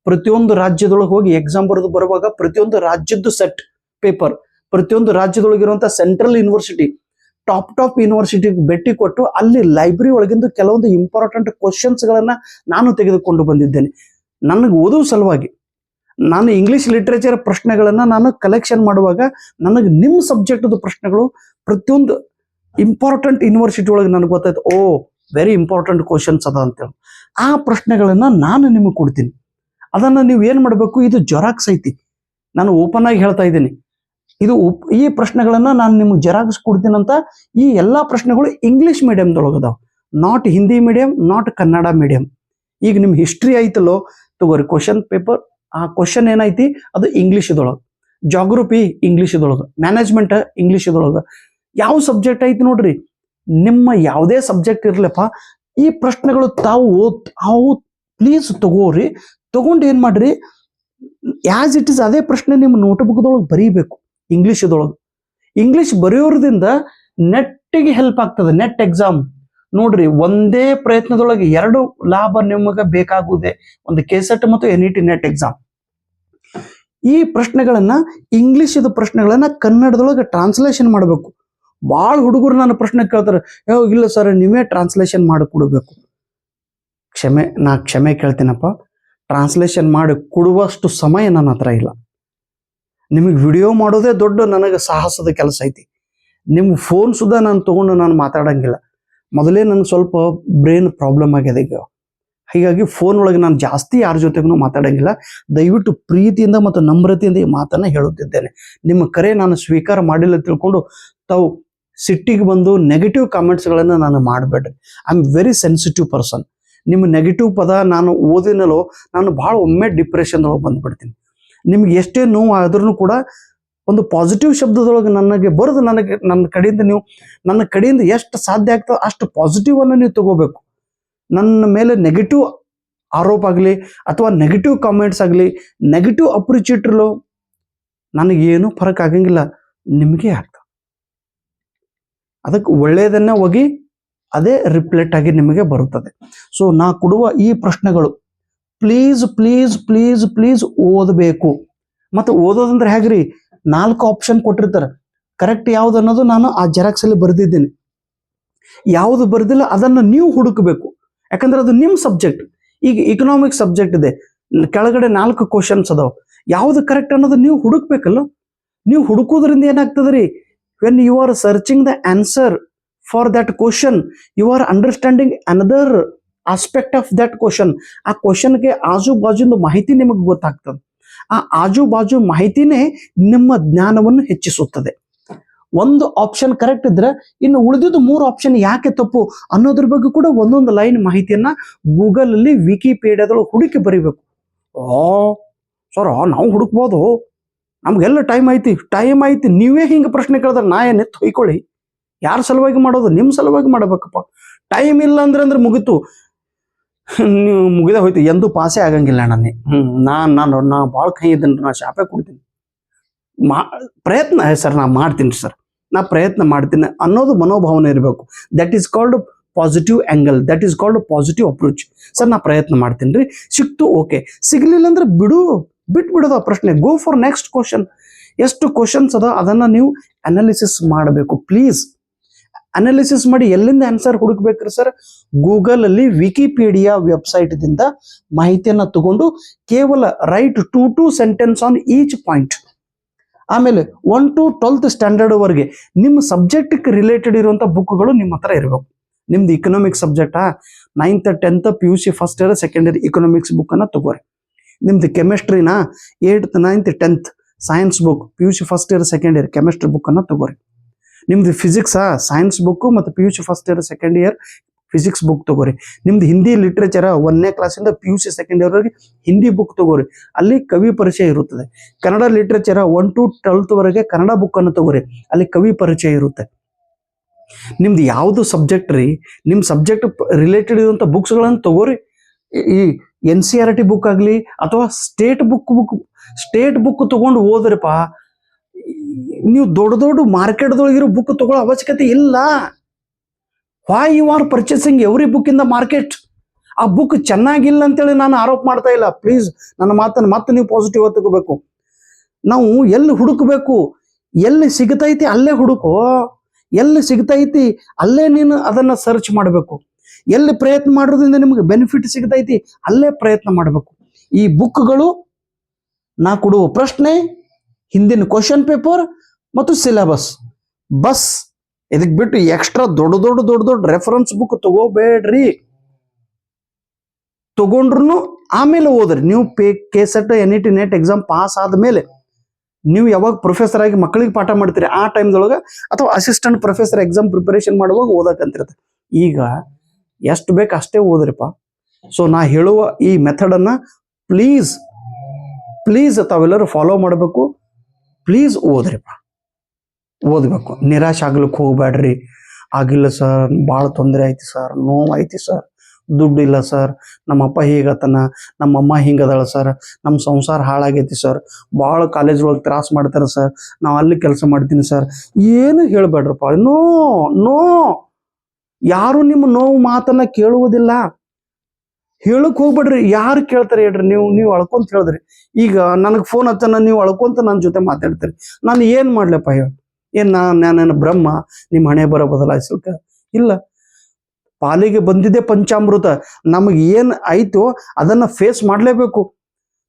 ಪ್ರತಿಯೊಂದು ರಾಜ್ಯದೊಳಗೆ ಹೋಗಿ ಎಕ್ಸಾಮ್ ಬರೆದು ಬರುವಾಗ ಪ್ರತಿಯೊಂದು ರಾಜ್ಯದ್ದು ಸೆಟ್ ಪೇಪರ್, ಪ್ರತಿಯೊಂದು ರಾಜ್ಯದೊಳಗಿರುವಂಥ ಸೆಂಟ್ರಲ್ ಯೂನಿವರ್ಸಿಟಿ, ಟಾಪ್ ಯೂನಿವರ್ಸಿಟಿಗೆ ಭೇಟಿ ಕೊಟ್ಟು ಅಲ್ಲಿ ಲೈಬ್ರರಿ ಒಳಗಿಂದು ಕೆಲವೊಂದು ಇಂಪಾರ್ಟೆಂಟ್ ಕ್ವಶನ್ಸ್ಗಳನ್ನು ನಾನು ತೆಗೆದುಕೊಂಡು ಬಂದಿದ್ದೇನೆ ನನಗೆ ಓದುವ ಸಲುವಾಗಿ. ನಾನು ಇಂಗ್ಲೀಷ್ ಲಿಟ್ರೇಚರ್ ಪ್ರಶ್ನೆಗಳನ್ನು ನಾನು ಕಲೆಕ್ಷನ್ ಮಾಡುವಾಗ ನನಗೆ ನಿಮ್ಮ ಸಬ್ಜೆಕ್ಟ್ದು ಪ್ರಶ್ನೆಗಳು ಪ್ರತಿಯೊಂದು ಇಂಪಾರ್ಟೆಂಟ್ ಯೂನಿವರ್ಸಿಟಿ ಒಳಗೆ ನನಗೆ ಗೊತ್ತಾಯ್ತು, ಓ ವೆರಿ ಇಂಪಾರ್ಟೆಂಟ್ ಕ್ವಶನ್ಸ್ ಅದ ಅಂತೇಳಿ. ಆ ಪ್ರಶ್ನೆಗಳನ್ನು ನಾನು ನಿಮಗೆ ಕೊಡ್ತೀನಿ. ಅದನ್ನು ನೀವು ಏನು ಮಾಡಬೇಕು, ಇದು ಜೆರಾಕ್ಸ್ ಐತಿ, ನಾನು ಓಪನ್ ಆಗಿ ಹೇಳ್ತಾ ಇದ್ದೀನಿ. ಈ ಪ್ರಶ್ನೆಗಳನ್ನು ನಾನು ನಿಮಗೆ ಜೆರಾಕ್ಸ್ ಕೊಡ್ತೀನಿ ಅಂತ. ಈ ಎಲ್ಲ ಪ್ರಶ್ನೆಗಳು ಇಂಗ್ಲೀಷ್ ಮೀಡಿಯಮ್ದೊಳಗದಾವ, not Hindi medium, not Kannada medium. ಈಗ ನಿಮ್ಮ ಹಿಸ್ಟ್ರಿ ಐತಲ್ಲೋ ತಗೋರಿ ಕ್ವಶನ್ ಪೇಪರ್, ಆ ಕ್ವಶನ್ ಏನೈತಿ ಅದು ಇಂಗ್ಲೀಷದೊಳಗೆ, ಜಾಗ್ರಫಿ ಇಂಗ್ಲೀಷದೊಳಗೆ, ಮ್ಯಾನೇಜ್ಮೆಂಟ್ ಇಂಗ್ಲೀಷದೊಳಗೆ. ಯಾವ ಸಬ್ಜೆಕ್ಟ್ ಐತಿ ನೋಡ್ರಿ, ನಿಮ್ಮ ಯಾವುದೇ ಸಬ್ಜೆಕ್ಟ್ ಇರಲಪ್ಪ, ಈ ಪ್ರಶ್ನೆಗಳು ತಾವು ಪ್ಲೀಸ್ ತಗೋರಿ. ತಗೊಂಡು ಏನು ಮಾಡ್ರಿ, ಆ್ಯಸ್ ಇಟ್ ಇಸ್ ಅದೇ ಪ್ರಶ್ನೆ ನಿಮ್ಮ ನೋಟ್ಬುಕ್ದೊಳಗೆ ಬರೀಬೇಕು ಇಂಗ್ಲೀಷದೊಳಗೆ. ಇಂಗ್ಲೀಷ್ ಬರೆಯೋದ್ರಿಂದ ನೆಟ್ಟಿಗೆ ಹೆಲ್ಪ್ ಆಗ್ತದೆ. ನೆಟ್ ಎಕ್ಸಾಮ್ ನೋಡ್ರಿ, ಒಂದೇ ಪ್ರಯತ್ನದೊಳಗೆ 2 ಲಾಭ ನಿಮಗೆ ಬೇಕಾಗುವುದೇ, ಒಂದು KCET ಮತ್ತು NET ನೆಟ್ ಎಕ್ಸಾಮ್. ಈ ಪ್ರಶ್ನೆಗಳನ್ನ, ಇಂಗ್ಲೀಷದ ಪ್ರಶ್ನೆಗಳನ್ನ ಕನ್ನಡದೊಳಗೆ ಟ್ರಾನ್ಸ್ಲೇಷನ್ ಮಾಡಬೇಕು. ಭಾಳ ಹುಡುಗರು ನನ್ನ ಪ್ರಶ್ನೆ ಕೇಳ್ತಾರೆ, ಇಲ್ಲ ಸರ್ ನೀವೇ ಟ್ರಾನ್ಸ್ಲೇಷನ್ ಮಾಡಿ ಕೊಡಬೇಕು. ಕ್ಷಮೆ ಕೇಳ್ತೀನಪ್ಪ, ಟ್ರಾನ್ಸ್ಲೇಷನ್ ಮಾಡಿ ಕೊಡುವಷ್ಟು ಸಮಯ ನನ್ನ ಹತ್ರ ಇಲ್ಲ. ನಿಮಗೆ ವಿಡಿಯೋ ಮಾಡೋದೇ ದೊಡ್ಡ ನನಗೆ ಸಾಹಸದ ಕೆಲಸ ಐತಿ. ನಿಮ್ಮ ಫೋನ್ ಸುದ್ದ ನಾನು ತೊಗೊಂಡು ನಾನು ಮಾತಾಡಂಗಿಲ್ಲ. ಮೊದಲೇ ನನಗೆ ಸ್ವಲ್ಪ ಬ್ರೈನ್ ಪ್ರಾಬ್ಲಮ್ ಆಗಿದೆ ಈಗ, ಹೀಗಾಗಿ ಫೋನ್ ಒಳಗೆ ನಾನು ಜಾಸ್ತಿ ಯಾರ ಜೊತೆಗೂ ಮಾತಾಡಂಗಿಲ್ಲ. ದಯವಿಟ್ಟು ಪ್ರೀತಿಯಿಂದ ಮತ್ತು ನಮ್ರತೆಯಿಂದ ಈ ಮಾತನ್ನು ಹೇಳುತ್ತಿದ್ದೇನೆ. ನಿಮ್ಮ ಕರೆ ನಾನು ಸ್ವೀಕಾರ ಮಾಡಿಲ್ಲ ತಿಳ್ಕೊಂಡು ತಾವು ಸಿಟ್ಟಿಗೆ ಬಂದು ನೆಗೆಟಿವ್ ಕಾಮೆಂಟ್ಸ್ಗಳನ್ನು ನಾನು ಮಾಡಬೇಡ್ರಿ. I am very sensitive person. ನಿಮ್ಮ ನೆಗೆಟಿವ್ ಪದ ನಾನು ಓದಿನಲ್ಲೋ ನಾನು ಭಾಳ ಒಮ್ಮೆ ಡಿಪ್ರೆಷನ್ದೊಳಗೆ ಬಂದುಬಿಡ್ತೀನಿ. ನಿಮ್ಗೆ ಎಷ್ಟೇ ನೋವು ಆದ್ರೂ ಕೂಡ ಒಂದು ಪಾಸಿಟಿವ್ ಶಬ್ದದೊಳಗೆ ನನಗೆ ಬರೆದು ನನ್ನ ಕಡೆಯಿಂದ ಎಷ್ಟು ಸಾಧ್ಯ ಆಗ್ತದೆ ಅಷ್ಟು ಪಾಸಿಟಿವನ್ನು ನೀವು ತಗೋಬೇಕು. ನನ್ನ ಮೇಲೆ ನೆಗೆಟಿವ್ ಆರೋಪ ಆಗಲಿ ಅಥವಾ ನೆಗೆಟಿವ್ ಕಾಮೆಂಟ್ಸ್ ಆಗಲಿ, ನೆಗೆಟಿವ್ ಅಪ್ರಿಚಿಟ್ರಲ್ಲೋ ನನಗೇನು ಫರಕ್ ಆಗಂಗಿಲ್ಲ, ನಿಮಗೆ ಆಗ್ತದೆ. ಅದಕ್ಕೆ ಒಳ್ಳೆಯದನ್ನೇ ಹೋಗಿ ಅದೇ ರಿಪ್ಲೇಟ್ ಆಗಿ ನಿಮಗೆ ಬರುತ್ತದೆ. ಸೊ ನಾ ಕೊಡುವ ಈ ಪ್ರಶ್ನೆಗಳು ಪ್ಲೀಸ್ ಪ್ಲೀಸ್ ಪ್ಲೀಸ್ ಪ್ಲೀಸ್ ಓದಬೇಕು. ಮತ್ತು ಓದೋದಂದ್ರೆ ಹೇಗ್ರಿ, 4 ಆಪ್ಷನ್ ಕೊಟ್ಟಿರ್ತಾರೆ. ಕರೆಕ್ಟ್ ಯಾವ್ದು ಅನ್ನೋದು ನಾನು ಆ ಜೆರಾಕ್ಸಲ್ಲಿ ಬರೆದಿದ್ದೇನೆ. ಯಾವುದು ಬರೆದಿಲ್ಲ ಅದನ್ನು ನೀವು ಹುಡುಕಬೇಕು, ಯಾಕಂದ್ರೆ ಅದು ನಿಮ್ಮ ಸಬ್ಜೆಕ್ಟ್. ಈಗ ಇಕನಾಮಿಕ್ಸ್ ಸಬ್ಜೆಕ್ಟ್ ಇದೆ, ಕೆಳಗಡೆ 4 ಕ್ವಶನ್ಸ್ ಅದಾವ, ಯಾವುದು ಕರೆಕ್ಟ್ ಅನ್ನೋದು ನೀವು ಹುಡುಕ್ಬೇಕಲ್ಲ. ನೀವು ಹುಡುಕೋದ್ರಿಂದ ಏನಾಗ್ತದೆ ರೀ, when you are searching the answer for that question, you are understanding another aspect of that question. ಆ ಕ್ವಶನ್ಗೆ ಆಜು ಬಾಜುಂದು ಮಾಹಿತಿ ನಿಮಗೆ ಗೊತ್ತಾಗ್ತದೆ. ಆ ಆಜು ಬಾಜು ಮಾಹಿತಿನೇ ನಿಮ್ಮ ಜ್ಞಾನವನ್ನು ಹೆಚ್ಚಿಸುತ್ತದೆ. ಒಂದು ಆಪ್ಷನ್ ಕರೆಕ್ಟ್ ಇದ್ರೆ ಇನ್ನು ಉಳಿದಿದ್ದು 3 ಆಪ್ಷನ್ ಯಾಕೆ ತಪ್ಪು ಅನ್ನೋದ್ರ ಬಗ್ಗೆ ಕೂಡ ಒಂದೊಂದು ಲೈನ್ ಮಾಹಿತಿಯನ್ನ ಗೂಗಲ್ ಅಲ್ಲಿ ವಿಕಿಪೀಡಿಯಾದೊಳಗೆ ಹುಡುಕಿ ಬರೀಬೇಕು. ಸರ್ ನಾವು ಹುಡುಕ್ಬೋದು, ನಮ್ಗೆಲ್ಲ ಟೈಮ್ ಐತಿ. ನೀವೇ ಹಿಂಗೆ ಪ್ರಶ್ನೆ ಕೇಳಿದ್ರೆ ನಾ ಏನೆತ್ತು ಹೊಯ್ಕೊಳ್ಳಿ. ಯಾರ ಸಲುವಾಗಿ ಮಾಡೋದು? ನಿಮ್ಮ ಸಲುವಾಗಿ ಮಾಡಬೇಕಪ್ಪ. ಟೈಮ್ ಇಲ್ಲ ಅಂದ್ರೆ ಮುಗಿತು, ನೀವು ಮುಗಿದೇ ಹೋಯ್ತು, ಎಂದೂ ಪಾಸೇ ಆಗಂಗಿಲ್ಲ. ನಾ ಭಾಳ ಕೈ ಇದ್ದೇನೆ, ನಾ ಶಾಪೇ ಕೊಡ್ತೀನಿ. ಮಾ ಪ್ರಯತ್ನ ಸರ್ ನಾ ಮಾಡ್ತೀನಿ ಸರ್, ನಾ ಪ್ರಯತ್ನ ಮಾಡ್ತೀನಿ ಅನ್ನೋದು ಮನೋಭಾವನೆ ಇರಬೇಕು. That is called positive angle, that is called positive approach. Sir ನಾ ಪ್ರಯತ್ನ ಮಾಡ್ತೀನಿ ರೀ, ಸಿಕ್ತು ಓಕೆ, ಸಿಗಲಿಲ್ಲ ಅಂದ್ರೆ ಬಿಟ್ಬಿಡೋದು ಆ ಪ್ರಶ್ನೆ, ಗೋ ಫಾರ್ ನೆಕ್ಸ್ಟ್ ಕ್ವಶನ್. ಎಷ್ಟು ಕ್ವಶನ್ಸ್ ಅದ ಅದನ್ನು ನೀವು ಅನಾಲಿಸಿಸ್ ಮಾಡಬೇಕು. ಪ್ಲೀಸ್ ಅನಾಲಿಸಿಸ್ ಮಾಡಿ ಎಲ್ಲಿಂದ ಆನ್ಸರ್ ಹುಡುಕ್ಬೇಕ್ರಿ ಸರ್? ಗೂಗಲಲ್ಲಿ ವಿಕಿಪೀಡಿಯಾ ವೆಬ್ಸೈಟ್ದಿಂದ ಮಾಹಿತಿಯನ್ನು ತಗೊಂಡು ಕೇವಲ right 2 sentence on each point. ಆಮೇಲೆ 1 to 12th ಸ್ಟ್ಯಾಂಡರ್ಡ್ವರೆಗೆ ನಿಮ್ಮ ಸಬ್ಜೆಕ್ಟ್ಗೆ ರಿಲೇಟೆಡ್ ಇರುವಂಥ ಬುಕ್ಗಳು ನಿಮ್ಮ ಹತ್ರ ಇರಬೇಕು. ನಿಮ್ದು ಇಕನಾಮಿಕ್ಸ್ ಸಬ್ಜೆಕ್ಟಾ, 9th 10th PUC first year second year economics ಬುಕ್ಕನ್ನು ತಗೋರಿ. ನಿಮ್ದು ಕೆಮಿಸ್ಟ್ರಿನಾ 8th 9th 10th science book PUC first year second year chemistry ಬುಕ್ಕನ್ನು ತಗೋರಿ. ನಿಮ್ದು ಫಿಸಿಕ್ಸಾ ಸೈನ್ಸ್ ಬುಕ್ಕು ಮತ್ತು PUC first year second year physics book ತಗೋರಿ. ನಿಮ್ದು ಹಿಂದಿ ಲಿಟ್ರೇಚರ 1ನೇ ಕ್ಲಾಸಿಂದ PUC ಸೆಕೆಂಡ್ ಇಯರ್ವರೆಗೆ ಹಿಂದಿ ಬುಕ್ ತಗೋರಿ, ಅಲ್ಲಿ ಕವಿ ಪರಿಚಯ ಇರುತ್ತದೆ. ಕನ್ನಡ ಲಿಟ್ರೇಚರ 1 to 12th ವರೆಗೆ ಕನ್ನಡ ಬುಕ್ಕನ್ನು ತಗೋರಿ, ಅಲ್ಲಿ ಕವಿ ಪರಿಚಯ ಇರುತ್ತೆ. ನಿಮ್ದು ಯಾವುದು ಸಬ್ಜೆಕ್ಟ್ ರೀ, ನಿಮ್ಮ ಸಬ್ಜೆಕ್ಟ್ ರಿಲೇಟೆಡ್ ಇರುವಂಥ ಬುಕ್ಸ್ಗಳನ್ನು ತಗೋರಿ. ಈ NCERT ಬುಕ್ ಆಗಲಿ ಅಥವಾ ಸ್ಟೇಟ್ ಬುಕ್ ತಗೊಂಡು ಓದ್ರಿಪ್ಪ. ನೀವು ದೊಡ್ಡ ಮಾರ್ಕೆಟ್ದೊಳಗಿರೋ ಬುಕ್ ತಗೊಳ್ಳೋ ಅವಶ್ಯಕತೆ ಇಲ್ಲ. Why you are purchasing every book in the market? ಆ ಬುಕ್ ಚೆನ್ನಾಗಿಲ್ಲ ಅಂತೇಳಿ ನಾನು ಆರೋಪ ಮಾಡ್ತಾ ಇಲ್ಲ. ಪ್ಲೀಸ್ ನನ್ನ ಮಾತನ್ನು ಮತ್ತೆ ನೀವು ಪಾಸಿಟಿವ್ ತಗೋಬೇಕು. ನಾವು ಎಲ್ಲಿ ಹುಡುಕಬೇಕು, ಎಲ್ಲಿ ಸಿಗ್ತೈತಿ ಅಲ್ಲೇ ಹುಡುಕೋ, ಎಲ್ಲಿ ಸಿಗ್ತೈತಿ ಅಲ್ಲೇ ನೀನು ಅದನ್ನು ಸರ್ಚ್ ಮಾಡಬೇಕು. ಎಲ್ಲಿ ಪ್ರಯತ್ನ ಮಾಡೋದ್ರಿಂದ ನಿಮಗೆ ಬೆನಿಫಿಟ್ ಸಿಗ್ತೈತಿ ಅಲ್ಲೇ ಪ್ರಯತ್ನ ಮಾಡಬೇಕು. ಈ ಬುಕ್ಗಳು ನಾ ಕೊಡುವ ಪ್ರಶ್ನೆ, ಹಿಂದಿನ ಕ್ವಶನ್ ಪೇಪರ್ ಮತ್ತು ಸಿಲೆಬಸ್ ಬಸ್, ಇದಕ್ಕೆ ಬಿಟ್ಟು ಎಕ್ಸ್ಟ್ರಾ ದೊಡ್ಡ ರೆಫರೆನ್ಸ್ ಬುಕ್ ತಗೋಬೇಡ್ರಿ. ತಗೊಂಡ್ರು ಆಮೇಲೆ ಓದ್ರಿ. ನೀವು KCET NET net exam pass ಆದಮೇಲೆ ನೀವು ಯಾವಾಗ ಪ್ರೊಫೆಸರ್ ಆಗಿ ಮಕ್ಕಳಿಗೆ ಪಾಠ ಮಾಡ್ತೀರಿ ಆ ಟೈಮ್ದೊಳಗೆ, ಅಥವಾ ಅಸಿಸ್ಟೆಂಟ್ ಪ್ರೊಫೆಸರ್ ಎಕ್ಸಾಮ್ ಪ್ರಿಪರೇಷನ್ ಮಾಡುವಾಗ ಓದಕ್ಕಂತಿರುತ್ತೆ. ಈಗ ಎಷ್ಟು ಬೇಕು ಅಷ್ಟೇ ಓದ್ರಿಪ್ಪ. ಸೊ ನಾ ಹೇಳುವ ಈ ಮೆಥಡನ್ನು ಪ್ಲೀಸ್ ತಾವೆಲ್ಲರೂ ಫಾಲೋ ಮಾಡಬೇಕು. ಪ್ಲೀಸ್ ಓದಬೇಕು. ನಿರಾಶೆ ಆಗ್ಲಿಕ್ಕೆ ಹೋಗ್ಬೇಡ್ರಿ. ಆಗಿಲ್ಲ ಸರ್, ಭಾಳ ತೊಂದರೆ ಐತಿ ಸರ್, ನೋವು ಐತಿ ಸರ್, ದುಡ್ಡಿಲ್ಲ ಸರ್, ನಮ್ಮಪ್ಪ ಹೀಗತನ, ನಮ್ಮಮ್ಮ ಹಿಂಗದಾಳ ಸರ್, ನಮ್ಮ ಸಂಸಾರ ಹಾಳಾಗೈತಿ ಸರ್, ಭಾಳ ಕಾಲೇಜ್ ಒಳಗೆ ತ್ರಾಸ ಮಾಡ್ತಾರೆ ಸರ್, ನಾವು ಅಲ್ಲಿ ಕೆಲಸ ಮಾಡ್ತೀನಿ ಸರ್, ಏನು ಹೇಳಬೇಡ್ರಪ್ಪ. ನೋ, ಯಾರು ನಿಮ್ಮ ನೋವು ಮಾತನ್ನ ಕೇಳುವುದಿಲ್ಲ. ಹೇಳಕ್ ಹೋಗ್ಬೇಡ್ರಿ. ಯಾರು ಕೇಳ್ತಾರೆ ಹೇಳ್ರಿ? ನೀವು ಅಳ್ಕೊಂತ ಹೇಳಿದ್ರಿ. ಈಗ ನನಗೆ ಫೋನ್ ಹಚ್ಚನ, ನೀವು ಅಳ್ಕೊಂತ ನನ್ನ ಜೊತೆ ಮಾತಾಡ್ತೀರಿ, ನಾನು ಏನು ಮಾಡ್ಲಪ್ಪ ಹೇಳಿ? ನಾನು ಬ್ರಹ್ಮ ನಿಮ್ಮ ಹಣೆ ಬರ ಬದಲಾಯಿಸಲ್ಕ? ಇಲ್ಲ. ಪಾಲಿಗೆ ಬಂದಿದೆ ಪಂಚಾಮೃತ. ನಮಗೆ ಏನು ಆಯ್ತು ಅದನ್ನ ಫೇಸ್ ಮಾಡಲೇಬೇಕು.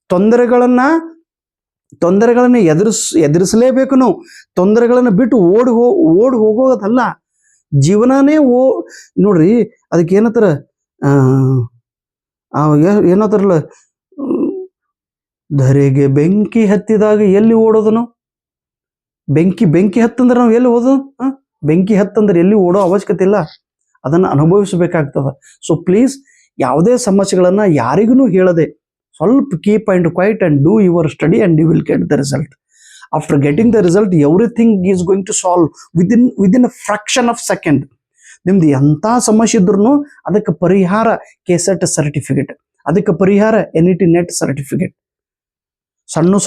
ತೊಂದರೆಗಳನ್ನ ಎದುರಿಸಲೇಬೇಕು ನಾವು. ತೊಂದರೆಗಳನ್ನ ಬಿಟ್ಟು ಓಡಿ ಹೋಗೋದಲ್ಲ. ಜೀವನನೇ ನೋಡ್ರಿ, ಅದಕ್ಕೆ ಏನತ್ತರ ಏನತ್ತಾರಲ್ಲ, ಧರೆಗೆ ಬೆಂಕಿ ಹತ್ತಿದಾಗ ಎಲ್ಲಿ ಓಡೋದು ನಾವು? ಬೆಂಕಿ ಹತ್ತಂದ್ರೆ ನಾವು ಎಲ್ಲಿ ಓದೋದು? ಬೆಂಕಿ ಹತ್ತಂದ್ರೆ ಎಲ್ಲಿ ಓಡೋ ಅವಶ್ಯಕತೆ ಇಲ್ಲ, ಅದನ್ನು ಅನುಭವಿಸಬೇಕಾಗ್ತದೆ. ಸೊ ಪ್ಲೀಸ್ ಯಾವುದೇ ಸಮಸ್ಯೆಗಳನ್ನು ಯಾರಿಗೂ ಹೇಳದೆ ಸ್ವಲ್ಪ keep and quiet and do your study and you will get the result. After getting the result everything is going to solve within a fraction of second. ನಿಮ್ದು ಎಂಥ ಸಮಸ್ಯೆ ಇದ್ರೂ ಅದಕ್ಕೆ ಪರಿಹಾರ KCET ಸರ್ಟಿಫಿಕೇಟ್, ಅದಕ್ಕೆ ಪರಿಹಾರ NET ನೆಟ್ ಸರ್ಟಿಫಿಕೇಟ್. ಸಣ್ಣ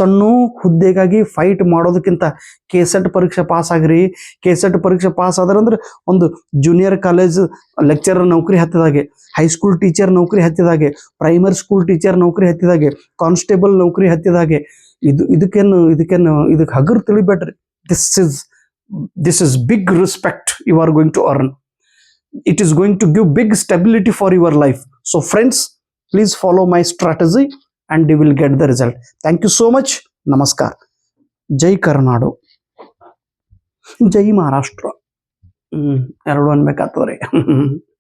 ಹುದ್ದೆಗಾಗಿ fight ಮಾಡೋದಕ್ಕಿಂತ KCET ಪರೀಕ್ಷೆ ಪಾಸ್ ಆಗ್ರಿ. KCET ಪರೀಕ್ಷೆ ಪಾಸ್ ಆದ್ರಂದ್ರೆ ಒಂದು ಜೂನಿಯರ್ ಕಾಲೇಜ್ ಲೆಕ್ಚರರ್ ನೌಕರಿ ಹತ್ತಿದಾಗೆ, ಹೈಸ್ಕೂಲ್ ಟೀಚರ್ ನೌಕರಿ ಹತ್ತಿದಾಗೆ, ಪ್ರೈಮರಿ ಸ್ಕೂಲ್ ಟೀಚರ್ ನೌಕರಿ ಹತ್ತಿದಾಗೆ, ಕಾನ್ಸ್ಟೇಬಲ್ ನೌಕರಿ ಹತ್ತಿದಾಗೆ. ಇದಕ್ಕೆ ಹಗರ್ ತಿಳಿಬೇಡ್ರಿ. This is big respect you are going to earn. It is going to give big stability for your life. So friends, please follow my strategy and you will get the result. Thank you so much. Namaskar. Jai Karnadu. Jai Maharashtra. ಎರಡು ಅನ್ಬೇಕಾಗ್ತದ್ರಿ.